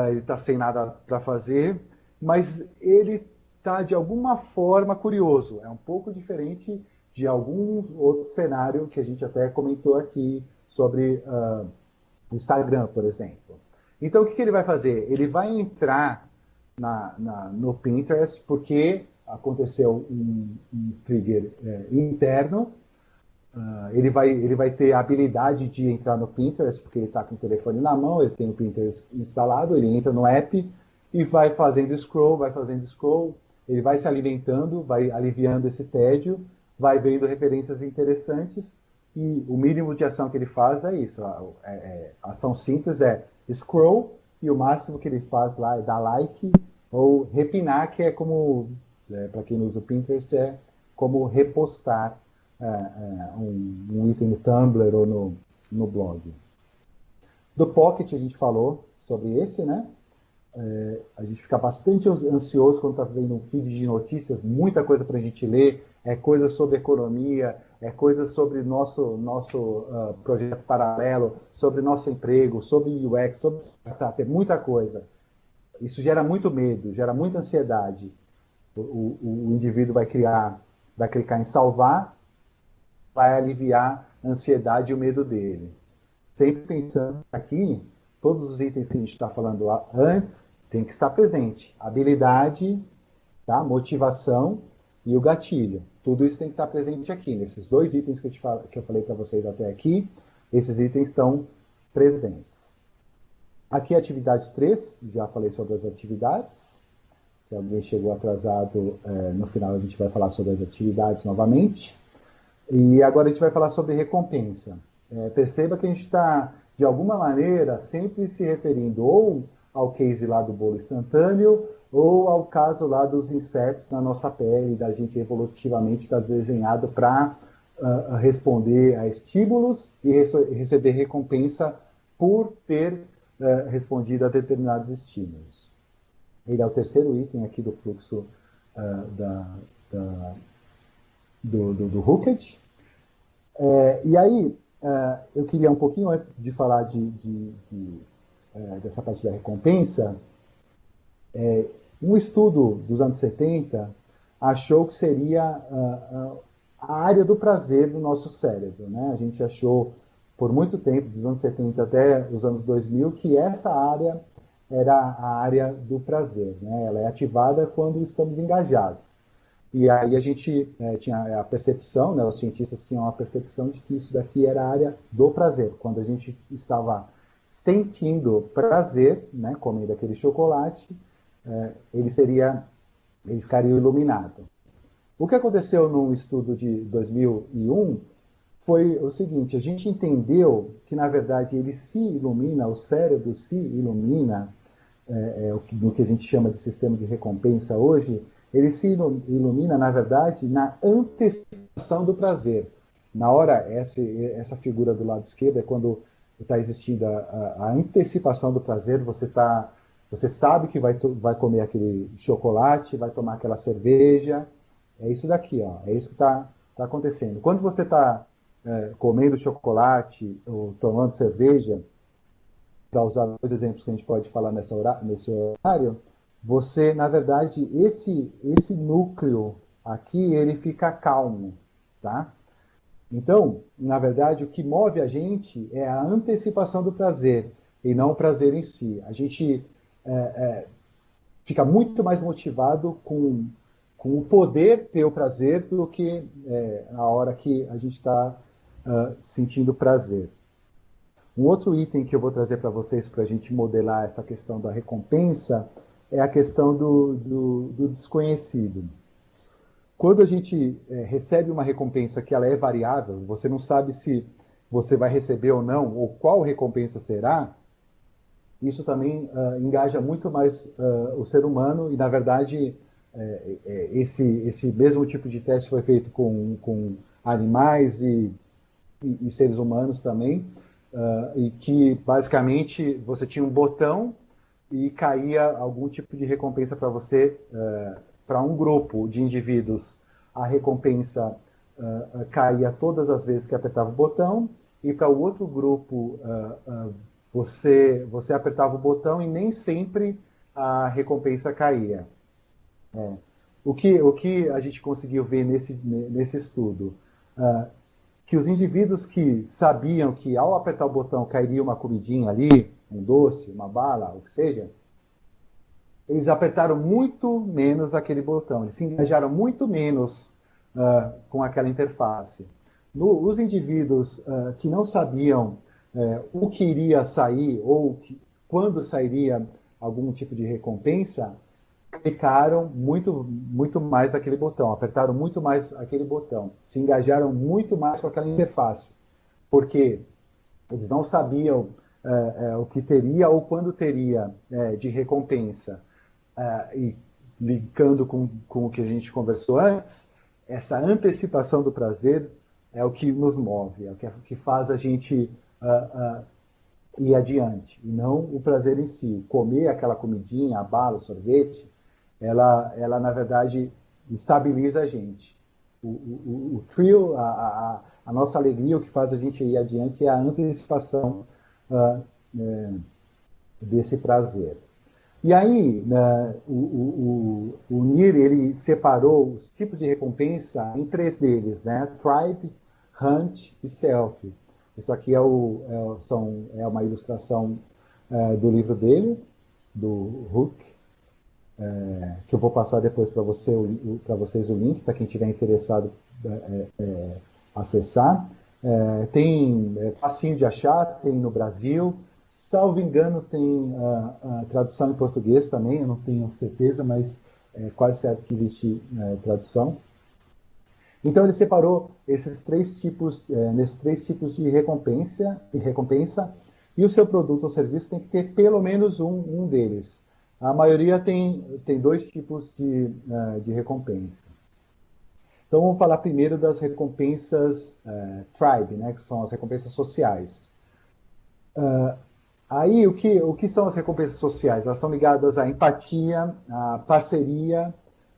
ele está sem nada para fazer, mas ele está de alguma forma curioso. É um pouco diferente de algum outro cenário que a gente até comentou aqui sobre o Instagram, por exemplo. Então, o que ele vai fazer? Ele vai entrar no Pinterest porque aconteceu um trigger interno Ele vai ter a habilidade de entrar no Pinterest, porque ele está com o telefone na mão, ele tem o Pinterest instalado, ele entra no app e vai fazendo scroll, ele vai se alimentando, vai aliviando esse tédio, vai vendo referências interessantes e o mínimo de ação que ele faz é isso. A ação simples é scroll e o máximo que ele faz lá é dar like ou repinar, que é como, para quem usa o Pinterest, é como repostar um item no Tumblr ou no blog. Do Pocket a gente falou sobre esse, né? A gente fica bastante ansioso quando está vendo um feed de notícias, muita coisa para a gente ler, é coisa sobre economia, é coisa sobre nosso projeto paralelo, sobre nosso emprego, sobre UX, sobre startup, é muita coisa. Isso gera muito medo, gera muita ansiedade. O indivíduo vai clicar em salvar, vai aliviar a ansiedade e o medo dele. Sempre pensando aqui, todos os itens que a gente está falando lá antes tem que estar presente. Habilidade, tá? Motivação e o gatilho. Tudo isso tem que estar presente aqui. Nesses dois itens que eu falei para vocês até aqui, esses itens estão presentes. Aqui, atividade 3, já falei sobre as atividades. Se alguém chegou atrasado, no final a gente vai falar sobre as atividades novamente. E agora a gente vai falar sobre recompensa. Perceba que a gente está, de alguma maneira, sempre se referindo ou ao case lá do bolo instantâneo, ou ao caso lá dos insetos na nossa pele, da gente evolutivamente está desenhado para responder a estímulos e receber recompensa por ter respondido a determinados estímulos. Ele é o terceiro item aqui do fluxo do Hooked. E aí, eu queria um pouquinho antes de falar dessa parte da recompensa, um estudo dos anos 70 achou que seria a área do prazer do nosso cérebro, né? A gente achou por muito tempo, dos anos 70 até os anos 2000, que essa área era a área do prazer, né? Ela é ativada quando estamos engajados. E aí a gente tinha a percepção, né, os cientistas tinham a percepção de que isso daqui era a área do prazer. Quando a gente estava sentindo prazer, né, comendo aquele chocolate, ele ficaria iluminado. O que aconteceu num estudo de 2001 foi o seguinte: a gente entendeu que, na verdade, ele se ilumina, o cérebro se ilumina, no que a gente chama de sistema de recompensa hoje, ele se ilumina, na verdade, na antecipação do prazer. Na hora, essa figura do lado esquerdo é quando está existindo a antecipação do prazer, você sabe que vai comer aquele chocolate, vai tomar aquela cerveja, é isso daqui, ó, é isso que está acontecendo. Quando você está comendo chocolate ou tomando cerveja, para usar dois exemplos que a gente pode falar nesse horário, você, na verdade, esse núcleo aqui, ele fica calmo, tá? Então, na verdade, o que move a gente é a antecipação do prazer, e não o prazer em si. A gente fica muito mais motivado com o poder ter o prazer do que a hora que a gente está sentindo prazer. Um outro item que eu vou trazer para vocês para a gente modelar essa questão da recompensa é a questão do desconhecido. Quando a gente recebe uma recompensa que ela é variável, você não sabe se você vai receber ou não, ou qual recompensa será, isso também engaja muito mais o ser humano e, na verdade, esse mesmo tipo de teste foi feito com animais e seres humanos também, e que, basicamente, você tinha um botão e caía algum tipo de recompensa para você, para um grupo de indivíduos. A recompensa caía todas as vezes que apertava o botão, e para o outro grupo, você apertava o botão e nem sempre a recompensa caía. O que a gente conseguiu ver nesse estudo? Que os indivíduos que sabiam que ao apertar o botão cairia uma comidinha ali, um doce, uma bala, o que seja, eles apertaram muito menos aquele botão, eles se engajaram muito menos com aquela interface. Os indivíduos que não sabiam o que iria sair ou quando sairia algum tipo de recompensa, clicaram muito mais aquele botão, apertaram muito mais aquele botão, se engajaram muito mais com aquela interface, porque eles não sabiam o que teria ou quando teria de recompensa. E linkando com o que a gente conversou antes, essa antecipação do prazer é o que nos move, é o que faz a gente ir adiante, e não o prazer em si. Comer aquela comidinha, a bala, o sorvete, ela na verdade estabiliza a gente. O thrill, a nossa alegria, o que faz a gente ir adiante é a antecipação uh, é, desse prazer. E aí, né, o Nir, ele separou os tipos de recompensa em três deles, né? Tribe, Hunt e Self. Isso aqui é uma ilustração do livro dele, do Hook, que eu vou passar depois para vocês o link, para quem tiver interessado acessar. Tem facinho de achar, tem no Brasil. Salvo engano, tem a tradução em português também, eu não tenho certeza, mas é quase certo que existe tradução. Então ele separou nesses três tipos de recompensa, e o seu produto ou serviço tem que ter pelo menos um deles. A maioria tem dois tipos de recompensa. Então vamos falar primeiro das recompensas Tribe, né, que são as recompensas sociais. Aí o que são as recompensas sociais? Elas estão ligadas à empatia, à parceria,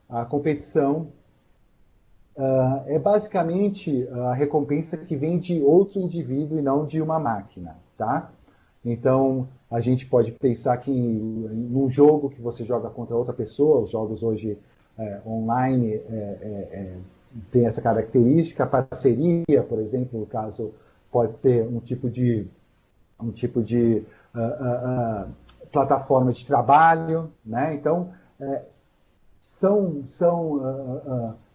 à competição. É basicamente a recompensa que vem de outro indivíduo e não de uma máquina, tá? Então, a gente pode pensar que num jogo que você joga contra outra pessoa, os jogos hoje online tem essa característica, a parceria, por exemplo, no caso, pode ser um tipo de plataforma de trabalho, né? Então, são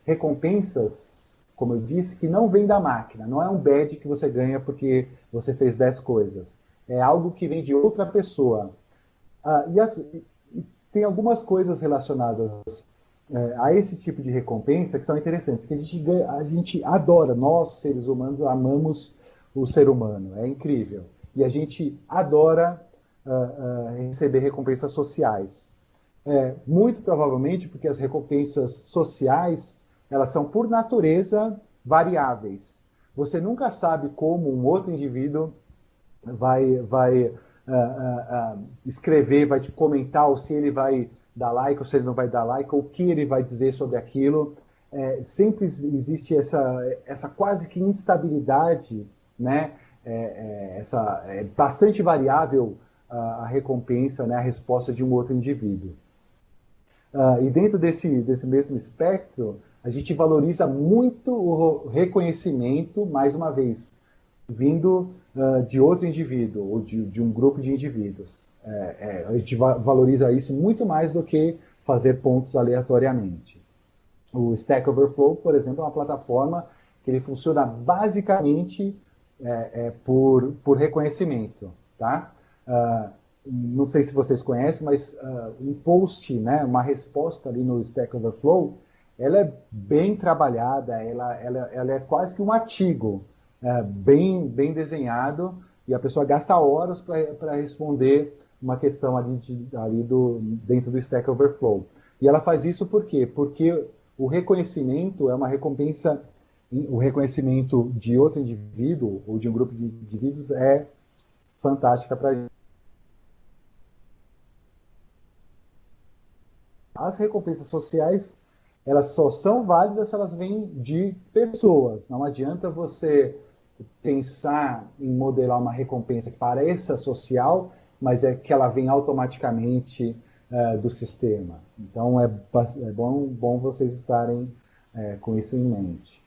recompensas, como eu disse, que não vem da máquina. Não é um badge que você ganha porque você fez 10 coisas. É algo que vem de outra pessoa. E tem algumas coisas relacionadas a esse tipo de recompensa que são interessantes, que a gente adora, nós, seres humanos, amamos o ser humano. É incrível. E a gente adora receber recompensas sociais. Muito provavelmente porque as recompensas sociais, elas são, por natureza, variáveis. Você nunca sabe como um outro indivíduo vai escrever, vai te comentar, ou se ele vai dar like, ou se ele não vai dar like, ou o que ele vai dizer sobre aquilo. Sempre existe essa quase que instabilidade, né? É bastante variável a recompensa, né? A resposta de um outro indivíduo. E dentro desse mesmo espectro, a gente valoriza muito o reconhecimento, mais uma vez, vindo de outro indivíduo, ou de um grupo de indivíduos. A gente valoriza isso muito mais do que fazer pontos aleatoriamente. O Stack Overflow, por exemplo, é uma plataforma que ele funciona basicamente por reconhecimento, tá? Não sei se vocês conhecem, mas um post, né, uma resposta ali no Stack Overflow, ela é bem trabalhada, ela é quase que um artigo, bem desenhado, e a pessoa gasta horas para responder uma questão dentro do Stack Overflow. E ela faz isso por quê? Porque o reconhecimento é uma recompensa, o reconhecimento de outro indivíduo ou de um grupo de indivíduos é fantástica para a gente. As recompensas sociais, elas só são válidas se elas vêm de pessoas. Não adianta você pensar em modelar uma recompensa que pareça social, mas é que ela vem automaticamente do sistema. Então, é bom vocês estarem com isso em mente.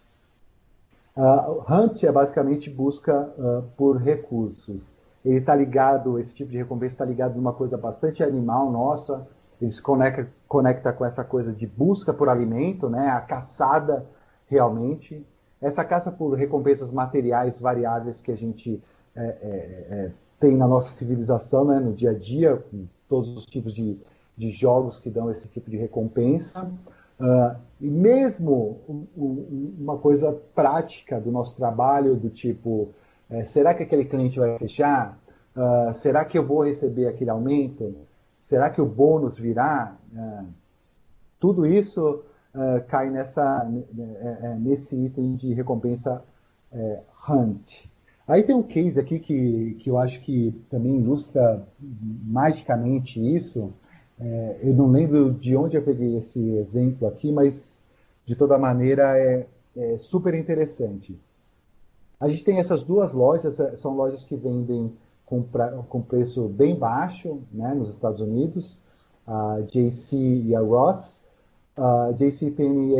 Hunt é basicamente busca por recursos. Ele está ligado, esse tipo de recompensa está ligado numa coisa bastante animal nossa. Ele se conecta com essa coisa de busca por alimento, né? A caçada realmente. essa caça por recompensas materiais variáveis que a gente tem na nossa civilização, né, no dia a dia, com todos os tipos de jogos que dão esse tipo de recompensa. E mesmo uma coisa prática do nosso trabalho, do tipo, será que aquele cliente vai fechar? Será que eu vou receber aquele aumento? Será que o bônus virá? Tudo isso cai nesse item de recompensa Hunt. Aí tem um case aqui que eu acho que também ilustra magicamente isso. Eu não lembro de onde eu peguei esse exemplo aqui, mas de toda maneira é super interessante. A gente tem essas duas lojas, são lojas que vendem com preço bem baixo, né, nos Estados Unidos, a JC e a Ross. A JCPenney,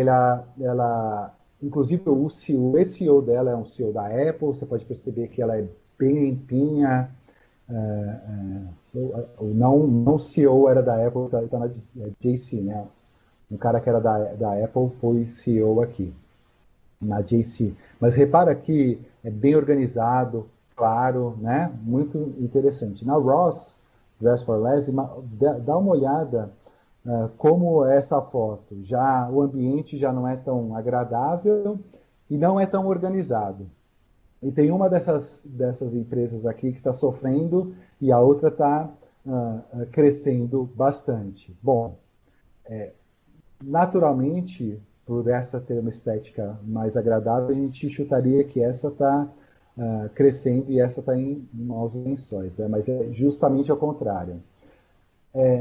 inclusive o CEO dela é um CEO da Apple, você pode perceber que ela é bem limpinha. Não CEO era da Apple, está na JC, né? Um cara que era da Apple foi CEO aqui, na JC. Mas repara que é bem organizado, claro, né? Muito interessante. Na Ross, Dress for Less, dá uma olhada como é essa foto. O ambiente já não é tão agradável e não é tão organizado. E tem uma dessas empresas aqui que está sofrendo e a outra está crescendo bastante. Bom, naturalmente, por essa ter uma estética mais agradável, a gente chutaria que essa está crescendo e essa está em maus lençóis, né? Mas é justamente ao contrário.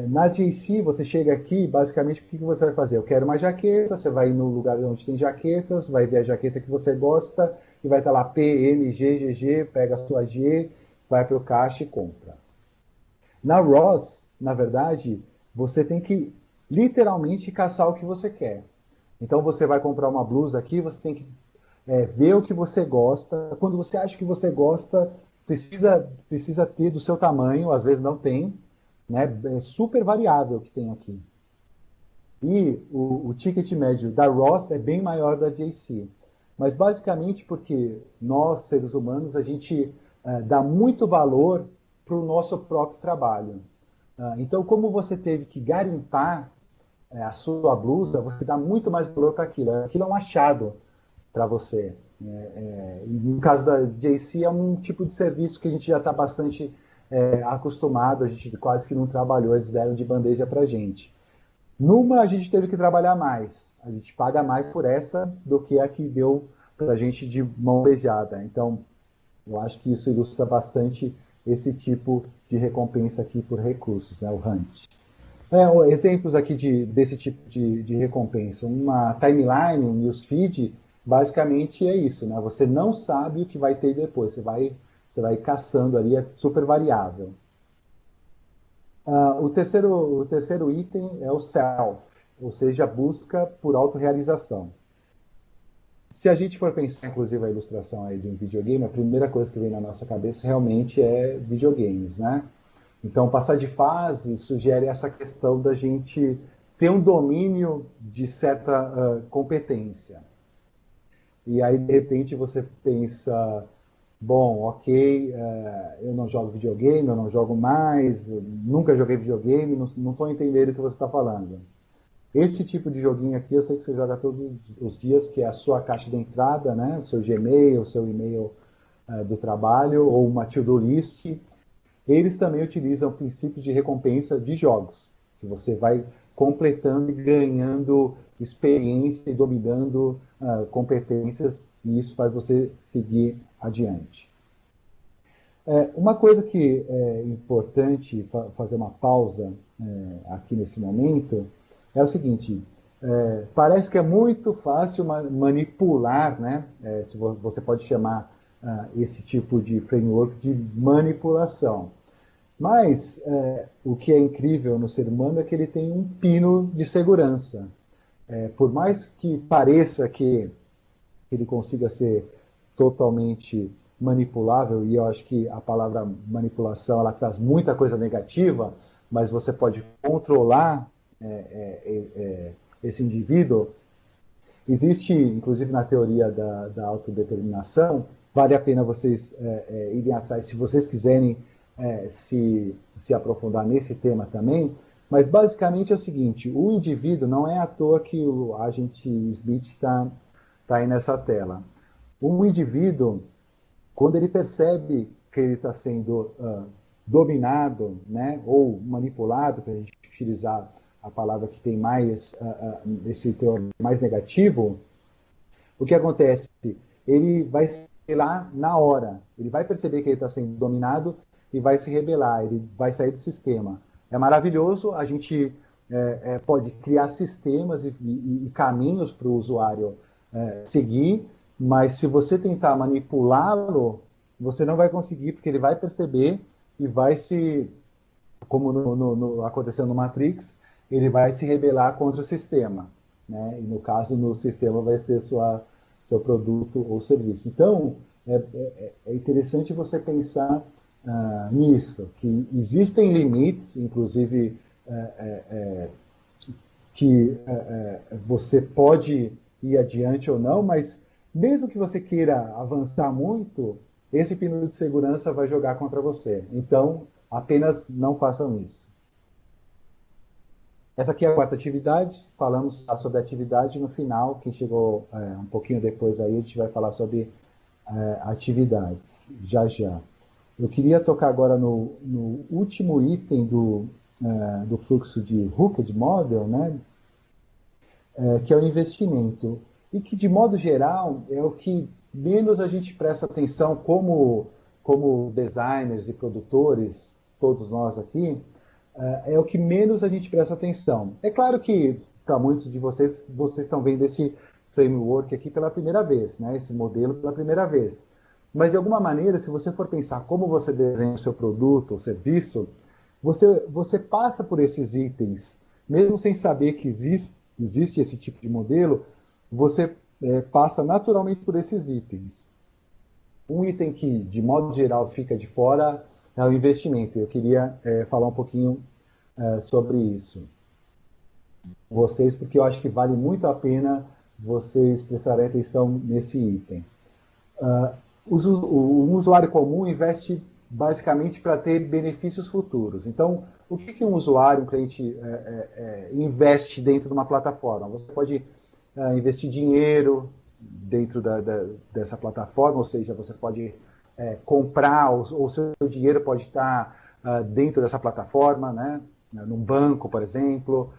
Na JC, você chega aqui, basicamente, o que você vai fazer? Eu quero uma jaqueta, você vai no lugar onde tem jaquetas, vai ver a jaqueta que você gosta, e vai estar lá P, M, G, GG, pega a sua G, vai para o caixa e compra. Na Ross, na verdade, você tem que literalmente caçar o que você quer. Então você vai comprar uma blusa aqui, você tem que ver o que você gosta. Quando você acha que você gosta, precisa ter do seu tamanho, às vezes não tem, né? É super variável o que tem aqui. E o ticket médio da Ross é bem maior da JC. Mas basicamente porque nós, seres humanos, a gente dá muito valor para o nosso próprio trabalho. Então, como você teve que garimpar a sua blusa, você dá muito mais valor para aquilo. Aquilo é um achado para você. No caso da JC, é um tipo de serviço que a gente já está bastante acostumado, a gente quase que não trabalhou, eles deram de bandeja para a gente. Numa, a gente teve que trabalhar mais. A gente paga mais por essa do que a que deu para a gente de mão beijada. Então, eu acho que isso ilustra bastante esse tipo de recompensa aqui por recursos, né, o Hunt. Exemplos aqui desse tipo de recompensa. Uma timeline, um newsfeed, basicamente é isso, né? Você não sabe o que vai ter depois, você vai caçando ali, é super variável. O terceiro item é o self, ou seja, a busca por autorrealização. Se a gente for pensar, inclusive, a ilustração aí de um videogame, a primeira coisa que vem na nossa cabeça realmente é videogames, né? Então, passar de fase sugere essa questão da gente ter um domínio de certa competência. E aí, de repente, você pensa, bom, ok, eu não jogo videogame, eu não jogo mais, nunca joguei videogame, não estou entendendo o que você está falando. Esse tipo de joguinho aqui, eu sei que você joga todos os dias, que é a sua caixa de entrada, né? O seu Gmail, o seu e-mail do trabalho, ou uma to-do list. Eles também utilizam princípios de recompensa de jogos, que você vai completando e ganhando experiência e dominando competências, e isso faz você seguir adiante. Uma coisa que é importante fazer uma pausa aqui nesse momento é o seguinte: parece que é muito fácil manipular, né? Se você pode chamar esse tipo de framework de manipulação. Mas o que é incrível no ser humano é que ele tem um pino de segurança. Por mais que pareça que ele consiga ser totalmente manipulável, e eu acho que a palavra manipulação ela traz muita coisa negativa, mas você pode controlar esse indivíduo. Existe, inclusive na teoria da autodeterminação, vale a pena vocês irem atrás, se vocês quiserem se aprofundar nesse tema também, mas basicamente é o seguinte, o indivíduo não é à toa que o agente Smith está aí nessa tela. Um indivíduo, quando ele percebe que ele está sendo dominado, né, ou manipulado, para a gente utilizar a palavra que tem mais esse teor mais negativo, o que acontece? Ele vai se rebelar na hora. Ele vai perceber que ele está sendo dominado e vai se rebelar, ele vai sair do sistema. É maravilhoso, a gente pode criar sistemas e caminhos para o usuário seguir, mas se você tentar manipulá-lo, você não vai conseguir, porque ele vai perceber e vai se, como aconteceu no Matrix, ele vai se rebelar contra o sistema, né? E no caso, no sistema vai ser seu produto ou serviço. Então, é interessante você pensar nisso, que existem limites, inclusive que você pode ir adiante ou não, mas mesmo que você queira avançar muito, esse pino de segurança vai jogar contra você. Então, apenas não façam isso. Essa aqui é a quarta atividade, falamos sobre a atividade no final, quem chegou um pouquinho depois aí, a gente vai falar sobre atividades, já já. Eu queria tocar agora no último item do fluxo de Hooked Model, né, que é o investimento, e que de modo geral é o que menos a gente presta atenção como designers e produtores, todos nós aqui, é o que menos a gente presta atenção. É claro que, para muitos de vocês estão vendo esse framework aqui pela primeira vez, né? Esse modelo pela primeira vez. Mas, de alguma maneira, se você for pensar como você desenha o seu produto ou serviço, você passa por esses itens, mesmo sem saber que existe esse tipo de modelo, você passa naturalmente por esses itens. Um item que, de modo geral, fica de fora é o investimento. Eu queria falar um pouquinho sobre isso com vocês, porque eu acho que vale muito a pena vocês prestarem atenção nesse item. Um usuário comum investe basicamente para ter benefícios futuros. Então, o que um usuário, um cliente, investe dentro de uma plataforma? Você pode investir dinheiro dentro dessa plataforma, ou seja, você pode comprar, ou seu dinheiro pode estar dentro dessa plataforma, né? Num banco, por exemplo,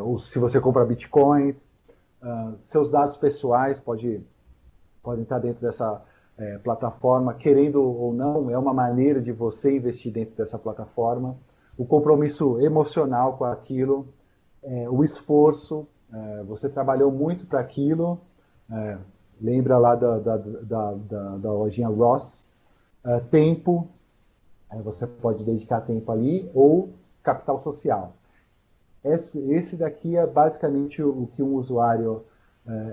ou se você compra bitcoins, seus dados pessoais podem estar dentro dessa plataforma, querendo ou não, é uma maneira de você investir dentro dessa plataforma, o compromisso emocional com aquilo, o esforço, você trabalhou muito para aquilo, lembra lá da lojinha Ross, tempo, você pode dedicar tempo ali, ou capital social. Esse daqui é basicamente o que um usuário,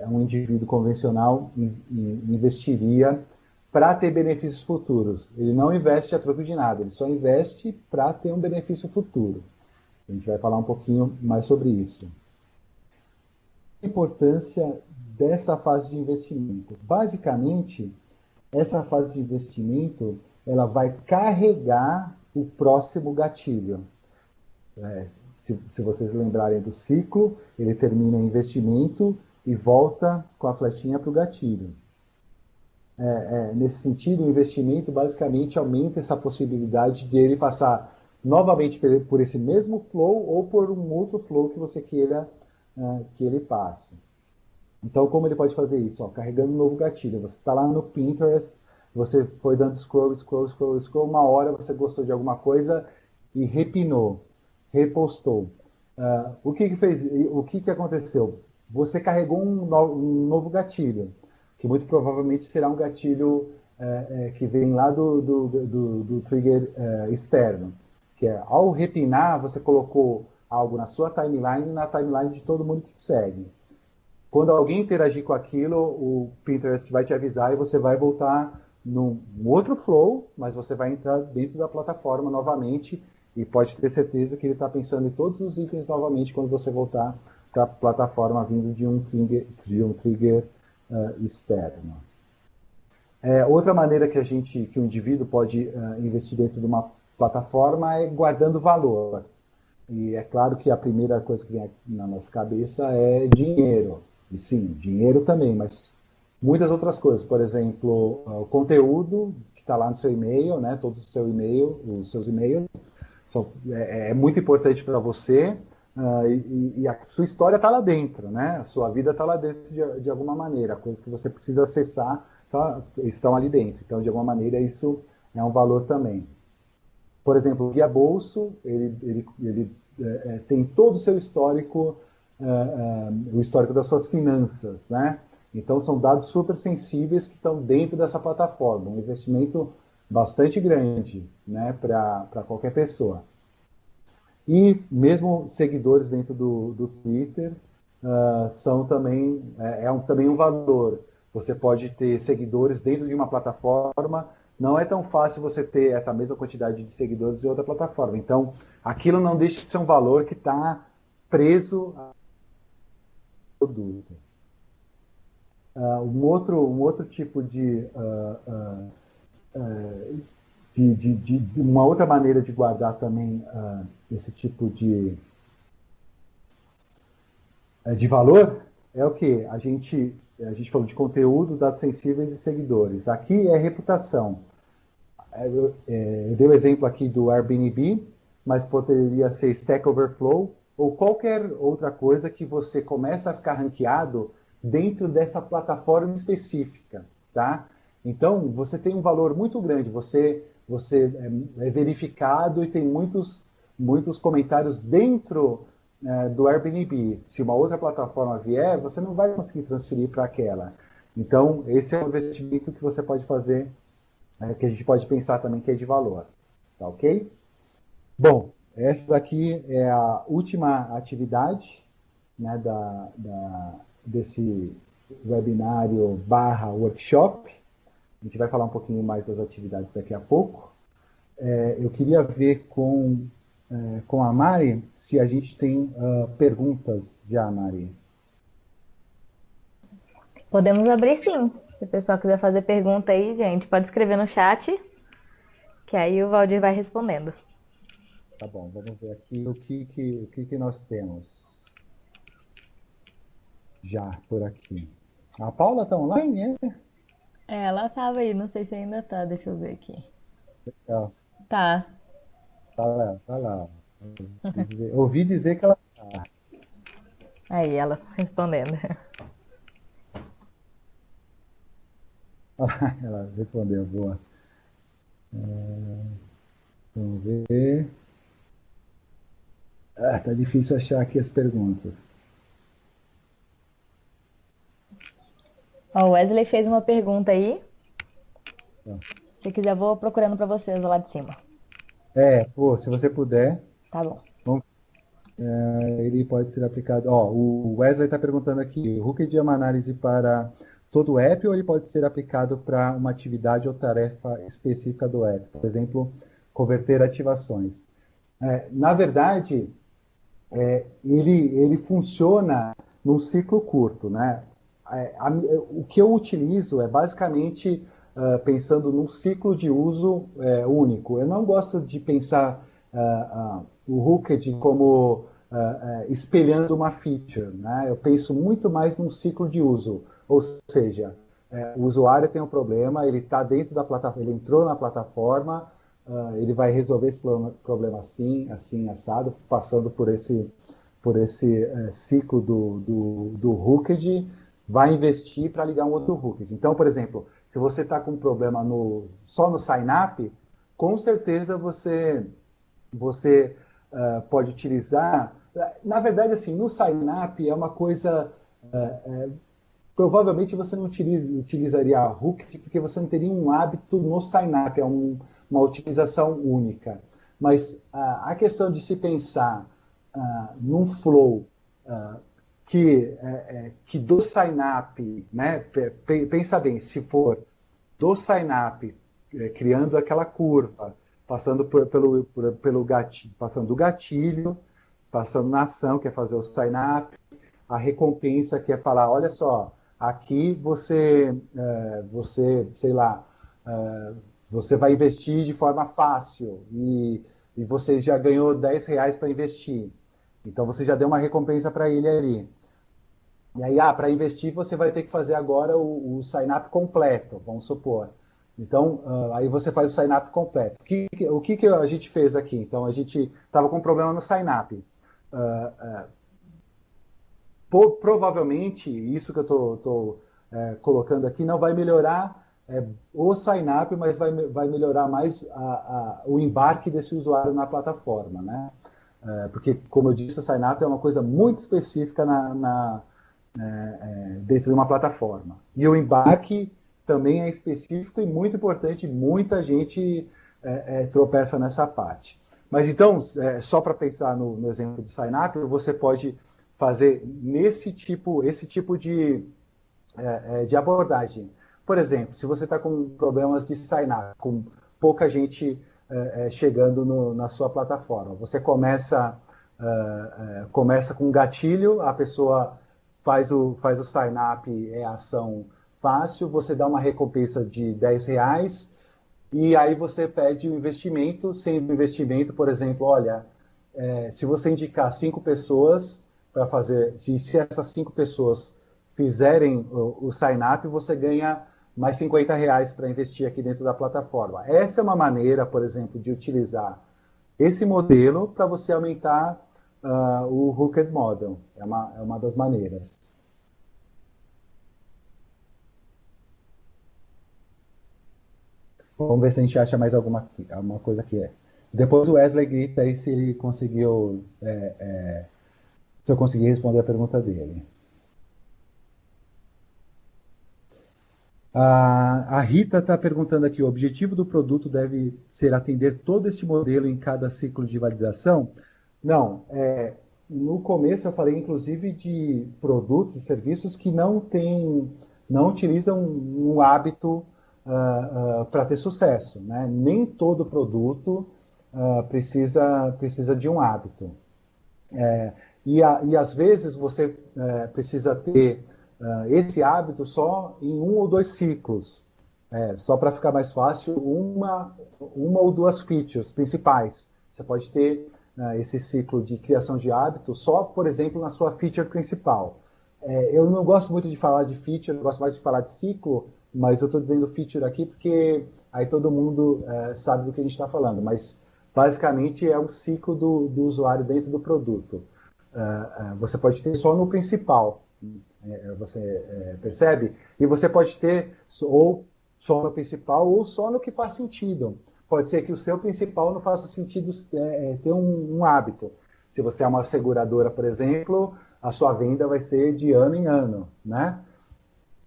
um indivíduo convencional, investiria para ter benefícios futuros. Ele não investe a troco de nada, ele só investe para ter um benefício futuro. A gente vai falar um pouquinho mais sobre isso. A importância dessa fase de investimento. Basicamente, essa fase de investimento ela vai carregar o próximo gatilho. Se vocês lembrarem do ciclo, ele termina em investimento e volta com a flechinha para o gatilho. Nesse sentido, o investimento basicamente aumenta essa possibilidade de ele passar novamente por esse mesmo flow ou por um outro flow que você queira que ele passe. Então, como ele pode fazer isso? Carregando um novo gatilho. Você está lá no Pinterest, você foi dando scroll, uma hora você gostou de alguma coisa e repinou, repostou. O que aconteceu? Você carregou um novo gatilho, que muito provavelmente será um gatilho que vem lá do trigger externo, que é, ao repinar, você colocou algo na sua timeline e na timeline de todo mundo que te segue. Quando alguém interagir com aquilo, o Pinterest vai te avisar e você vai voltar num outro flow, mas você vai entrar dentro da plataforma novamente e pode ter certeza que ele está pensando em todos os itens novamente quando você voltar plataforma vindo de um trigger externo. Outra maneira que o indivíduo pode investir dentro de uma plataforma é guardando valor. E é claro que a primeira coisa que vem na nossa cabeça é dinheiro. E sim, dinheiro também, mas muitas outras coisas. Por exemplo, o conteúdo que está lá no seu e-mail, né? Todos os seus e-mails, é muito importante para você. E a sua história está lá dentro, né? A sua vida está lá dentro de alguma maneira. Coisas que você precisa acessar estão ali dentro. Então, de alguma maneira, isso é um valor também. Por exemplo, o Guia Bolso, ele tem todo o seu histórico, o histórico das suas finanças, né? Então, são dados super sensíveis que estão dentro dessa plataforma. Um investimento bastante grande, né, para qualquer pessoa. E mesmo seguidores dentro do Twitter são também, também um valor. Você pode ter seguidores dentro de uma plataforma, não é tão fácil você ter essa mesma quantidade de seguidores de outra plataforma. Então, aquilo não deixa de ser um valor que está preso ao produto. Um outro tipo uma outra maneira de guardar também esse tipo de valor é o que? A gente falou de conteúdo, dados sensíveis e seguidores. Aqui é reputação. Eu dei o exemplo aqui do Airbnb, mas poderia ser Stack Overflow ou qualquer outra coisa que você começa a ficar ranqueado dentro dessa plataforma específica, tá? Então, você tem um valor muito grande, você é verificado e tem muitos comentários dentro do Airbnb. Se uma outra plataforma vier, você não vai conseguir transferir para aquela. Então, esse é um investimento que você pode fazer, que a gente pode pensar também que é de valor. Tá ok? Bom, essa aqui é a última atividade, né, desse webinário / workshop. A gente vai falar um pouquinho mais das atividades daqui a pouco. Eu queria ver com a Mari se a gente tem perguntas já, Mari. Podemos abrir sim. Se o pessoal quiser fazer pergunta aí, gente, pode escrever no chat, que aí o Valdir vai respondendo. Tá bom, vamos ver aqui o que nós temos já por aqui. A Paula está online, é? Ela tava aí, não sei se ainda tá, deixa eu ver aqui. Tá, Tá. tá lá, tá lá. Ouvi dizer que ela tá. Aí, ela respondendo. Ela respondeu, boa. Vamos ver. Tá difícil achar aqui as perguntas. Ó, o Wesley fez uma pergunta aí. Tá. Se quiser, eu vou procurando pra vocês lá de cima. Se você puder, Tá bom. ele pode ser aplicado. Ó, o Wesley está perguntando aqui: o Hooked é uma análise para todo o app ou ele pode ser aplicado para uma atividade ou tarefa específica do app? Por exemplo, converter ativações. Na verdade, ele funciona num ciclo curto, né? O que eu utilizo é basicamente pensando num ciclo de uso único. Eu não gosto de pensar o Hooked como espelhando uma feature, né? Eu penso muito mais num ciclo de uso, ou seja, o usuário tem um problema, ele está dentro da plataforma, ele entrou na plataforma, ele vai resolver esse problema assim, assim, assado, passando por esse ciclo do Hooked, vai investir para ligar um outro Hooked. Então, por exemplo, se você está com um problema só no sign-up, com certeza você pode utilizar. Na verdade, assim, no sign-up é uma coisa. Provavelmente você não utilizaria a Hooked porque você não teria um hábito no sign-up, uma utilização única. Mas a questão de se pensar num flow que do sign-up, né? Pensa bem, se for do sign-up, criando aquela curva, passando pelo gatilho, passando do gatilho, passando na ação, que é fazer o sign-up, a recompensa que é falar, olha só, aqui você, sei lá, você vai investir de forma fácil e você já ganhou R$ 10 para investir. Então você já deu uma recompensa para ele ali. E aí, para investir, você vai ter que fazer agora o sign-up completo, vamos supor. Então, aí você faz o sign-up completo. O que a gente fez aqui? Então, a gente estava com um problema no sign-up. Provavelmente, isso que eu estou colocando aqui não vai melhorar o sign-up, mas vai melhorar mais o embarque desse usuário na plataforma, né? Porque, como eu disse, o sign-up é uma coisa muito específica dentro de uma plataforma. E o embarque também é específico e muito importante, muita gente tropeça nessa parte. Mas então, só para pensar no exemplo do sign-up, você pode fazer esse tipo de abordagem. Por exemplo, se você está com problemas de sign-up, com pouca gente chegando na sua plataforma, você começa com um gatilho, a pessoa faz o sign-up, é ação fácil, você dá uma recompensa de R$ 10 e aí você pede um investimento, sem investimento, por exemplo, olha, se você indicar 5 pessoas para fazer, se essas 5 pessoas fizerem o sign-up, você ganha mais R$ 50 para investir aqui dentro da plataforma. Essa é uma maneira, por exemplo, de utilizar esse modelo para você aumentar o Hooked Model. É uma das maneiras. Vamos ver se a gente acha mais alguma coisa aqui. Depois o Wesley grita aí se ele conseguiu, se eu consegui responder a pergunta dele. A Rita está perguntando aqui, o objetivo do produto deve ser atender todo esse modelo em cada ciclo de validação? Não, no começo eu falei inclusive de produtos e serviços que não utilizam um hábito para ter sucesso, né? Nem todo produto precisa de um hábito. E às vezes você precisa ter esse hábito só em 1 ou 2 ciclos. Só para ficar mais fácil, uma ou 2 features principais. Você pode ter esse ciclo de criação de hábito só, por exemplo, na sua feature principal. Eu não gosto muito de falar de feature, eu gosto mais de falar de ciclo, mas eu estou dizendo feature aqui porque aí todo mundo sabe do que a gente está falando. Mas basicamente é um ciclo do usuário dentro do produto. Você pode ter só no principal, você percebe? E você pode ter ou só no principal ou só no que faz sentido. Pode ser que o seu principal não faça sentido ter um hábito. Se você é uma seguradora, por exemplo, a sua venda vai ser de ano em ano, né?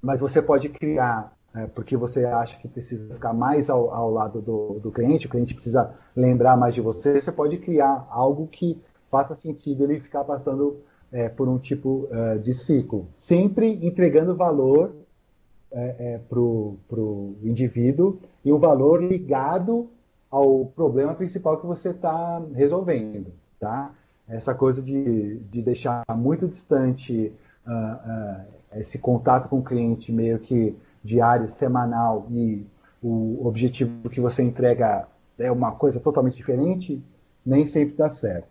Mas você pode criar, porque você acha que precisa ficar mais ao lado do cliente, o cliente precisa lembrar mais de você, você pode criar algo que faça sentido ele ficar passando por um tipo de ciclo. Sempre entregando valor para o indivíduo e um valor ligado ao problema principal que você está resolvendo, tá? Essa coisa de deixar muito distante esse contato com o cliente meio que diário, semanal e o objetivo que você entrega é uma coisa totalmente diferente, nem sempre dá certo.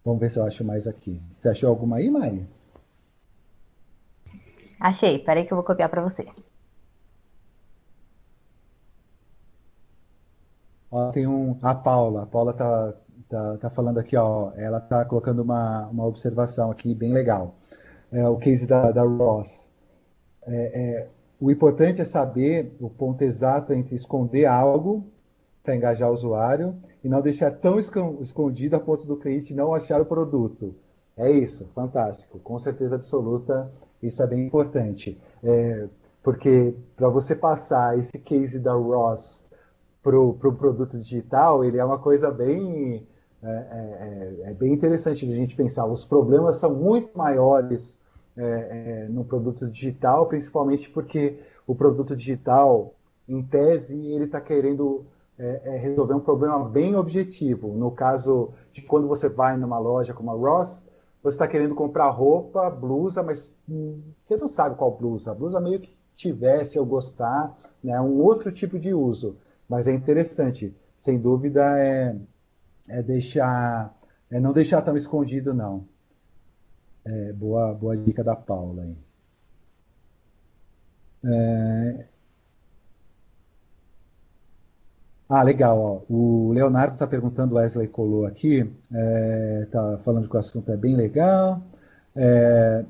Vamos ver se eu acho mais aqui. Você achou alguma aí, Mari? Achei, peraí que eu vou copiar para você. Ó, tem a Paula. A Paula tá falando aqui, ó. Ela tá colocando uma observação aqui bem legal. O case da Ross. O importante é saber o ponto exato entre esconder algo para engajar o usuário e não deixar tão escondido a ponto do cliente não achar o produto. É isso, fantástico. Com certeza absoluta, isso é bem importante. Porque para você passar esse case da Ross para o produto digital, ele é uma coisa bem interessante de a gente pensar. Os problemas são muito maiores no produto digital, principalmente porque o produto digital, em tese, ele está querendo resolver um problema bem objetivo. No caso de quando você vai numa loja como a Ross, você está querendo comprar roupa, blusa, mas você não sabe qual blusa. A blusa meio que tivesse eu gostar, né, um outro tipo de uso. Mas é interessante, sem dúvida, não deixar tão escondido, não. Boa dica da Paula aí. Ah, legal. Ó. O Leonardo está perguntando, Wesley colou aqui, está falando que o assunto é bem legal. É,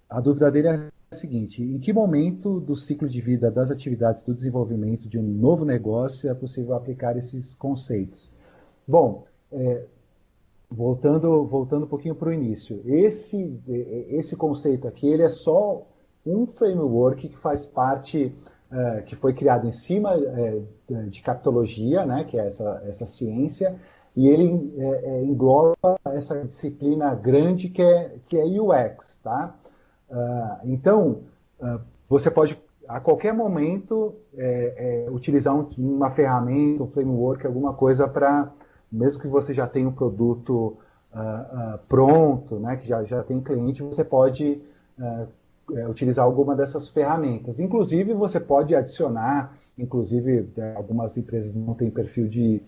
a dúvida dele é a seguinte: em que momento do ciclo de vida das atividades do desenvolvimento de um novo negócio é possível aplicar esses conceitos? Bom, voltando um pouquinho para o início, esse conceito aqui ele é só um framework que faz parte, que foi criado em cima de captologia, né, que é essa ciência, e ele engloba essa disciplina grande que é UX, tá? Então, você pode a qualquer momento utilizar uma ferramenta, um framework, alguma coisa para, mesmo que você já tenha um produto pronto, né, que já tem cliente, você pode utilizar alguma dessas ferramentas. Inclusive, você pode adicionar, inclusive, algumas empresas não têm perfil de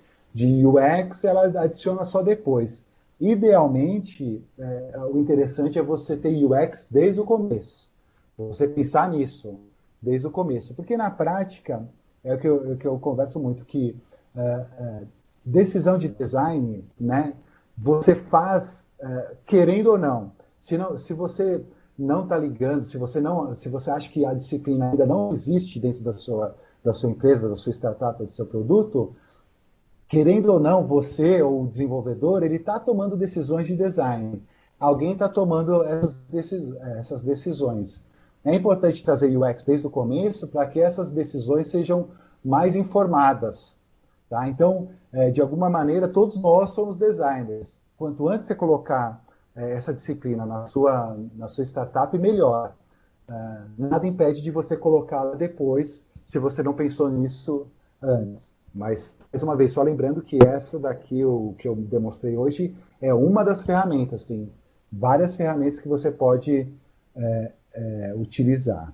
UX, ela adiciona só depois. Idealmente, o interessante é você ter UX desde o começo. Você pensar nisso desde o começo. Porque na prática, é o que eu converso muito, que decisão de design, né, você faz querendo ou não. Se você não está ligando, se você acha que a disciplina ainda não existe dentro da sua empresa, da sua startup, do seu produto, querendo ou não, você ou o desenvolvedor, ele está tomando decisões de design. Alguém está tomando essas decisões. É importante trazer UX desde o começo para que essas decisões sejam mais informadas. Tá? Então, de alguma maneira, todos nós somos designers. Quanto antes você colocar essa disciplina na sua startup, melhor. Nada impede de você colocá-la depois, se você não pensou nisso antes. Mas, mais uma vez, só lembrando que essa daqui, o que eu demonstrei hoje, é uma das ferramentas. Tem várias ferramentas que você pode utilizar.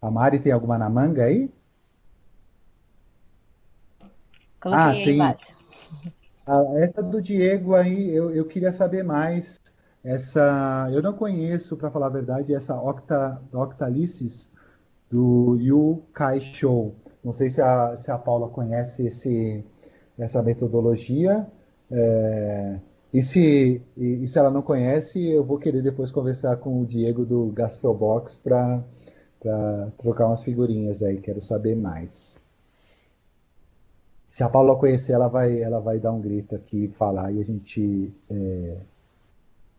A Mari tem alguma na manga aí? Coloquei aí Tem. embaixo. Essa do Diego aí, eu queria saber mais. Eu não conheço, para falar a verdade, essa Octalysis do Yu Kai Show. Não sei se a Paula conhece essa metodologia. E se ela não conhece, eu vou querer depois conversar com o Diego do Gastrobox para trocar umas figurinhas aí. Quero saber mais. Se a Paula conhecer, ela vai dar um grito aqui e falar, e a gente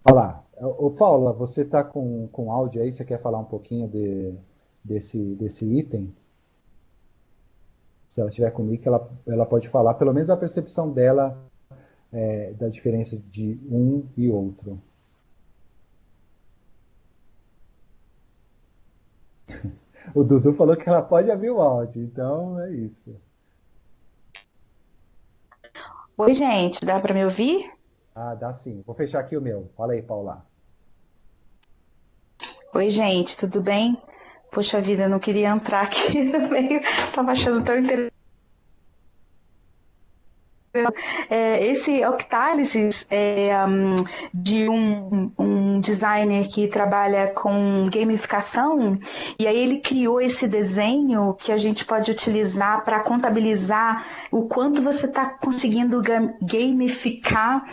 falar. Ô, Paula, você está com áudio aí? Você quer falar um pouquinho desse item? Se ela estiver comigo, ela pode falar, pelo menos a percepção dela da diferença de um e outro. O Dudu falou que ela pode abrir o áudio, então é isso. Oi, gente, dá para me ouvir? Ah, dá sim. Vou fechar aqui o meu. Fala aí, Paula. Oi, gente, tudo bem? Poxa vida, eu não queria entrar aqui no meio, tava achando tão interessante. Esse Octalysis é de um designer que trabalha com gamificação, e aí ele criou esse desenho que a gente pode utilizar para contabilizar o quanto você está conseguindo gamificar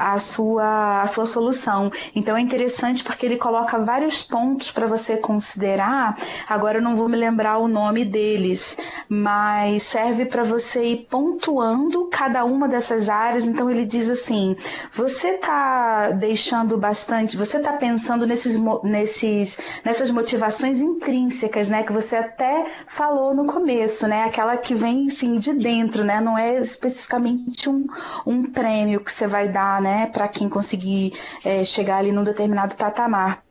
a sua solução. Então é interessante porque ele coloca vários pontos para você considerar. Agora eu não vou me lembrar o nome deles, mas serve para você ir pontuando cada uma dessas áreas. Então ele diz assim: você está deixando bastante, você está pensando nessas motivações intrínsecas, né, que você até falou no começo, né, aquela que vem, enfim, de dentro, né, não é especificamente um prêmio que você vai dar, né, para quem conseguir chegar ali num determinado patamar.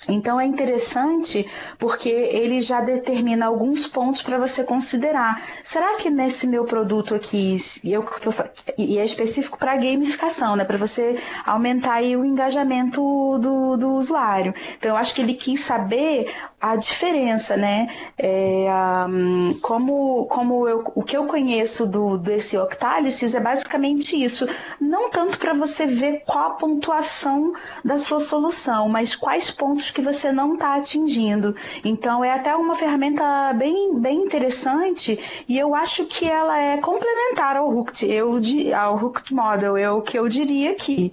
Então é interessante porque ele já determina alguns pontos para você considerar. Será que nesse meu produto aqui, e é específico para gamificação, né? Para você aumentar aí o engajamento do usuário. Então eu acho que ele quis saber a diferença, né? O que eu conheço desse Octalysis é basicamente isso. Não tanto para você ver qual a pontuação da sua solução, mas quais pontos que você não está atingindo. Então, é até uma ferramenta bem interessante e eu acho que ela é complementar ao Hooked Model, é o que eu diria aqui.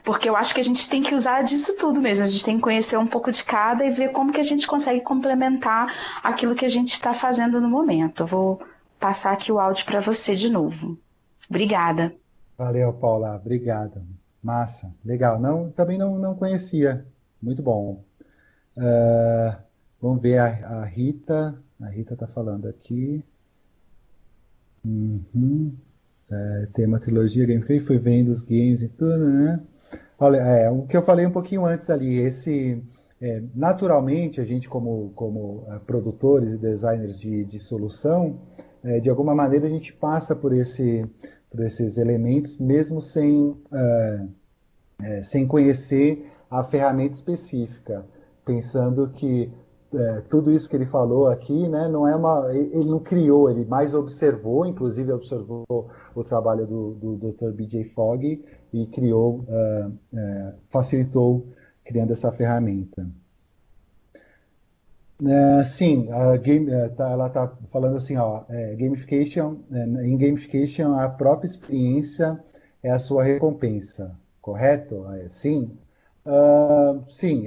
Porque eu acho que a gente tem que usar disso tudo mesmo, a gente tem que conhecer um pouco de cada e ver como que a gente consegue complementar aquilo que a gente está fazendo no momento. Eu vou passar aqui o áudio para você de novo. Obrigada. Valeu, Paula. Obrigado. Massa. Legal. Também não conhecia. Muito bom. Vamos ver a Rita. A Rita está falando aqui. Uhum. Tem uma trilogia Gameplay, fui vendo os games e tudo, né? Olha, o que eu falei um pouquinho antes ali, naturalmente a gente como produtores e designers de solução, de alguma maneira a gente passa por esses elementos, mesmo sem conhecer a ferramenta específica, pensando que tudo isso que ele falou aqui, né, ele não criou, ele mais observou, inclusive observou o trabalho do Dr. B.J. Fogg e facilitou criando essa ferramenta. Sim, ela está falando assim, gamification, em gamification a própria experiência é a sua recompensa, correto? Sim? Sim,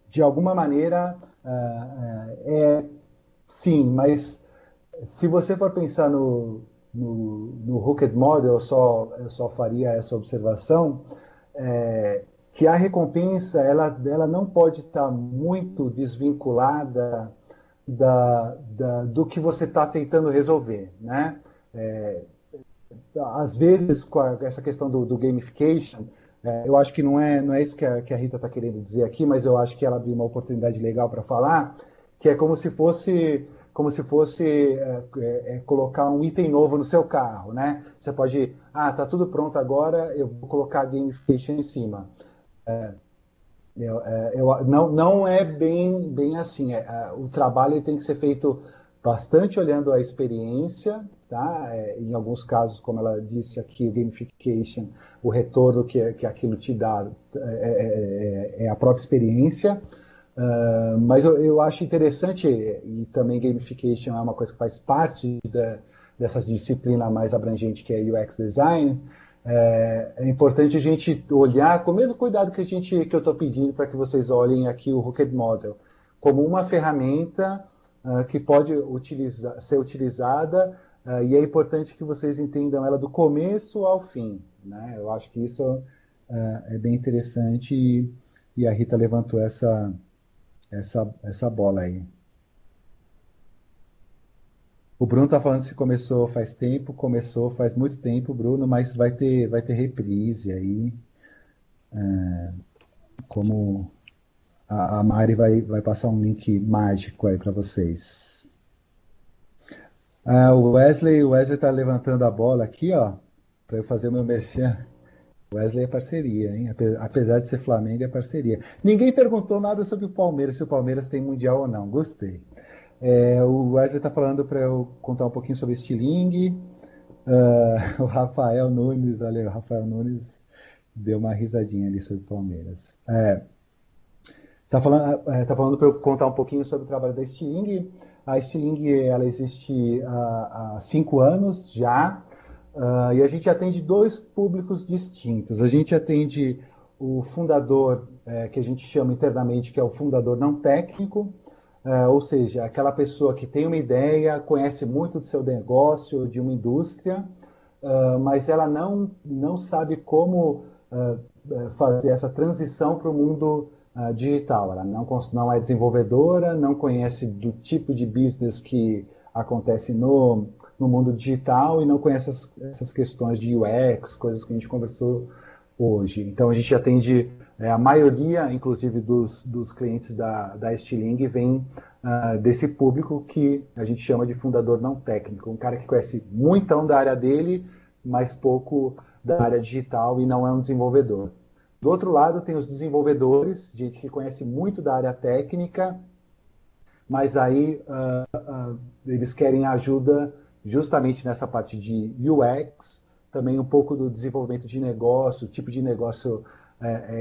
de alguma maneira sim, mas se você for pensar no Hooked Model, eu só faria essa observação, que a recompensa ela não pode estar muito desvinculada do que você está tentando resolver, né? Às vezes, com essa questão do gamification, eu acho que não é isso que a Rita está querendo dizer aqui, mas eu acho que ela abriu uma oportunidade legal para falar, que é como se fosse colocar um item novo no seu carro, né? Você pode, tá tudo pronto agora, eu vou colocar a gamification em cima. Não é bem assim. O trabalho tem que ser feito bastante olhando a experiência, tá? Em alguns casos, como ela disse aqui, o gamification, o retorno que aquilo te dá é a própria experiência. Mas eu acho interessante, e também gamification é uma coisa que faz parte dessa disciplina mais abrangente que é UX Design. É importante a gente olhar com o mesmo cuidado que eu estou pedindo para que vocês olhem aqui o Hooked Model, como uma ferramenta que pode ser utilizada, e é importante que vocês entendam ela do começo ao fim, né? Eu acho que isso é bem interessante e a Rita levantou essa bola aí. O Bruno está falando se começou faz tempo, começou faz muito tempo, Bruno, mas vai ter reprise aí. Como a Mari vai passar um link mágico aí para vocês. O Wesley está levantando a bola aqui, ó, para eu fazer o meu merchan. Wesley é parceria, hein? Apesar de ser Flamengo, é parceria. Ninguém perguntou nada sobre o Palmeiras, se o Palmeiras tem Mundial ou não. Gostei. O Wesley está falando para eu contar um pouquinho sobre Stiling. O Rafael Nunes, olha, o Rafael Nunes deu uma risadinha ali sobre o Palmeiras. Tá falando para eu contar um pouquinho sobre o trabalho da Stiling. A Stiling, ela existe há 5 anos já, e a gente atende 2 públicos distintos. A gente atende o fundador, que a gente chama internamente, que é o fundador não técnico, ou seja, aquela pessoa que tem uma ideia, conhece muito do seu negócio, de uma indústria, mas ela não sabe como fazer essa transição para o mundo digital. Ela não é desenvolvedora, não conhece do tipo de business que acontece no mundo digital e não conhece essas questões de UX, coisas que a gente conversou hoje. Então, a gente atende A maioria, inclusive, dos clientes da Stiling vem desse público que a gente chama de fundador não técnico, um cara que conhece muitão da área dele, mas pouco da área digital e não é um desenvolvedor. Do outro lado, tem os desenvolvedores, gente que conhece muito da área técnica, mas aí eles querem ajuda justamente nessa parte de UX, também um pouco do desenvolvimento de negócio, o tipo de negócio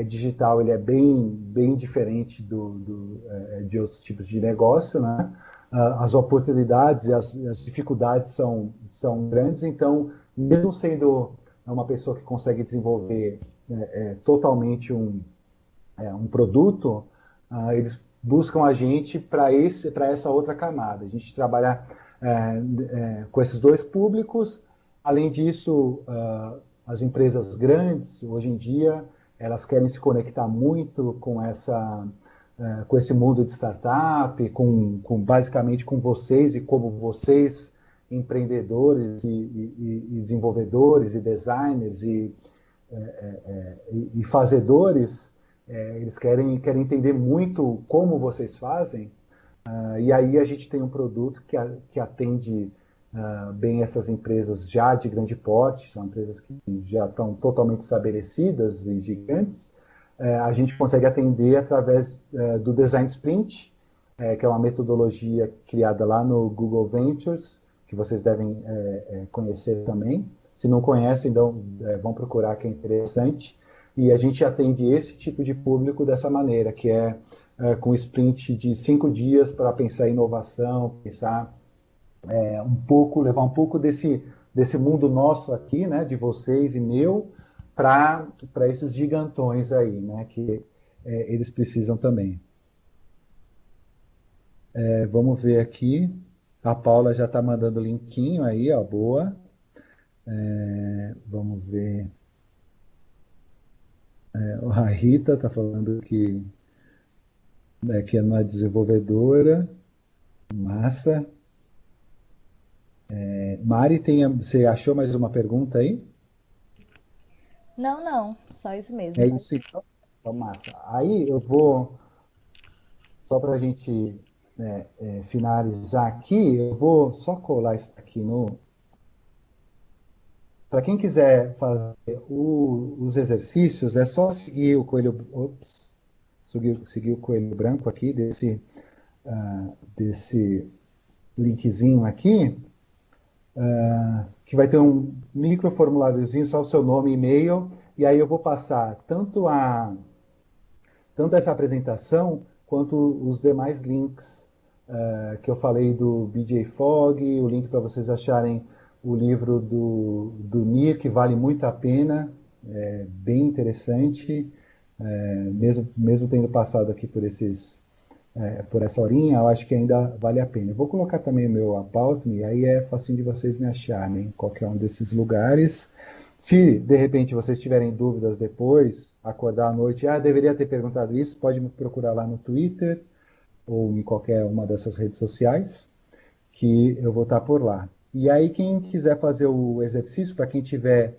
digital ele é bem diferente de outros tipos de negócio, né? As oportunidades e as dificuldades são grandes, então, mesmo sendo uma pessoa que consegue desenvolver totalmente um produto, eles buscam a gente para essa outra camada. A gente trabalha com esses dois públicos. Além disso, as empresas grandes, hoje em dia, elas querem se conectar muito com esse mundo de startup, basicamente com vocês e como vocês, empreendedores e desenvolvedores e designers e fazedores, eles querem entender muito como vocês fazem, e aí a gente tem um produto que atende bem essas empresas já de grande porte, são empresas que já estão totalmente estabelecidas e gigantes. A gente consegue atender através do Design Sprint, que é uma metodologia criada lá no Google Ventures, que vocês devem conhecer também. Se não conhecem, então vão procurar, que é interessante. E a gente atende esse tipo de público dessa maneira, que é com sprint de 5 dias para pensar em inovação, pensar levar um pouco desse mundo nosso aqui, né, de vocês e meu, para esses gigantões aí, né, que eles precisam também. Vamos ver aqui. A Paula já está mandando o linkinho aí, ó, boa. Vamos ver. A Rita está falando que não é desenvolvedora. Massa. Mari, você achou mais uma pergunta aí? Não, só isso mesmo. É isso então? Então, massa. Aí eu vou, só para a gente finalizar aqui, eu vou só colar isso aqui no. Para quem quiser fazer os exercícios, é só seguir o coelho. Ops, seguir o coelho branco aqui, desse linkzinho aqui. Que vai ter um micro formuláriozinho, só o seu nome e e-mail, e aí eu vou passar tanto essa apresentação quanto os demais links que eu falei do BJ Fogg, o link para vocês acharem o livro do Nir, que vale muito a pena, bem interessante, mesmo tendo passado aqui por essa horinha, eu acho que ainda vale a pena. Eu vou colocar também o meu About Me, aí é facinho de vocês me acharem em qualquer um desses lugares. Se, de repente, vocês tiverem dúvidas depois, acordar à noite, deveria ter perguntado isso, pode me procurar lá no Twitter ou em qualquer uma dessas redes sociais, que eu vou estar por lá. E aí, quem quiser fazer o exercício, para quem estiver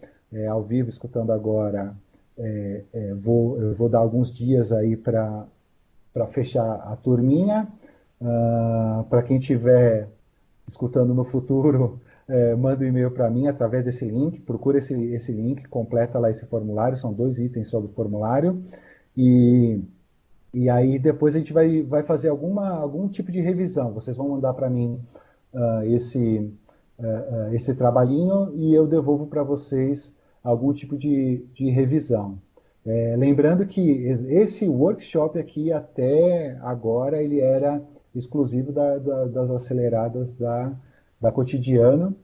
ao vivo escutando agora, eu vou dar alguns dias aí para fechar a turminha. Para quem estiver escutando no futuro, manda um e-mail para mim através desse link, procura esse link, completa lá esse formulário, são 2 itens sobre o formulário, e aí depois a gente vai fazer algum tipo de revisão. Vocês vão mandar para mim esse trabalhinho e eu devolvo para vocês algum tipo de revisão. Lembrando que esse workshop aqui, até agora, ele era exclusivo das aceleradas da Cotidiano.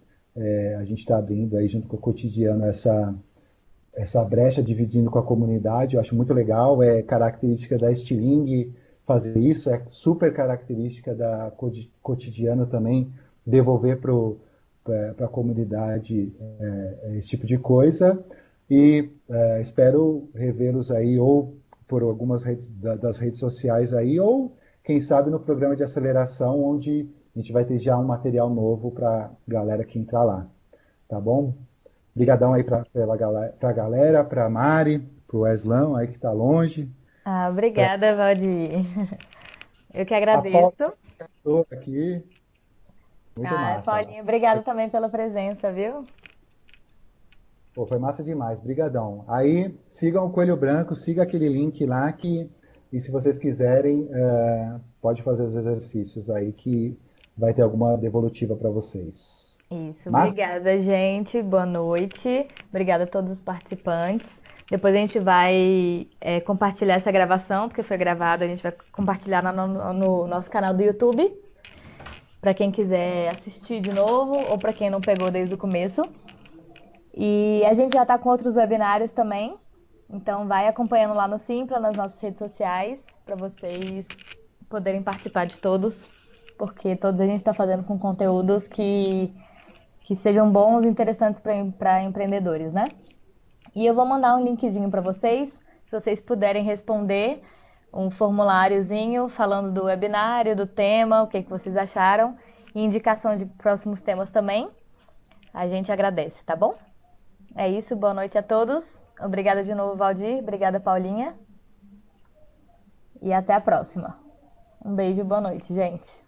A gente está abrindo aí, junto com o Cotidiano, essa brecha, dividindo com a comunidade. Eu acho muito legal, é característica da Stiling fazer isso, é super característica da Cotidiano também, devolver para a comunidade esse tipo de coisa. E espero revê-los aí, ou por algumas das redes sociais aí, ou quem sabe no programa de aceleração, onde a gente vai ter já um material novo para a galera que entrar lá. Tá bom? Obrigadão aí para a galera, para a Mari, pro Weslão aí que está longe. Ah, obrigada, Valdir. Eu que A Paula agradeço. estou aqui. Muito Ah, massa. Paulinho, obrigada também pela presença, viu? Pô, foi massa demais. Brigadão. Aí sigam o Coelho Branco, siga aquele link lá que, e se vocês quiserem, pode fazer os exercícios aí que vai ter alguma devolutiva para vocês. Isso, Massa? obrigada, gente. Boa noite. Obrigada a todos os participantes. Depois a gente vai compartilhar essa gravação, porque foi gravada, a gente vai compartilhar no nosso canal do YouTube, para quem quiser assistir de novo ou para quem não pegou desde o começo. E a gente já está com outros webinários também, então vai acompanhando lá no Simpla, nas nossas redes sociais, para vocês poderem participar de todos, porque todos a gente está fazendo com conteúdos que sejam bons e interessantes para empreendedores, né? E eu vou mandar um linkzinho para vocês, se vocês puderem responder um formuláriozinho falando do webinário, do tema, o que vocês acharam, e indicação de próximos temas também. A gente agradece, tá bom? É isso, boa noite a todos. Obrigada de novo, Valdir. Obrigada, Paulinha. E até a próxima. Um beijo e boa noite, gente.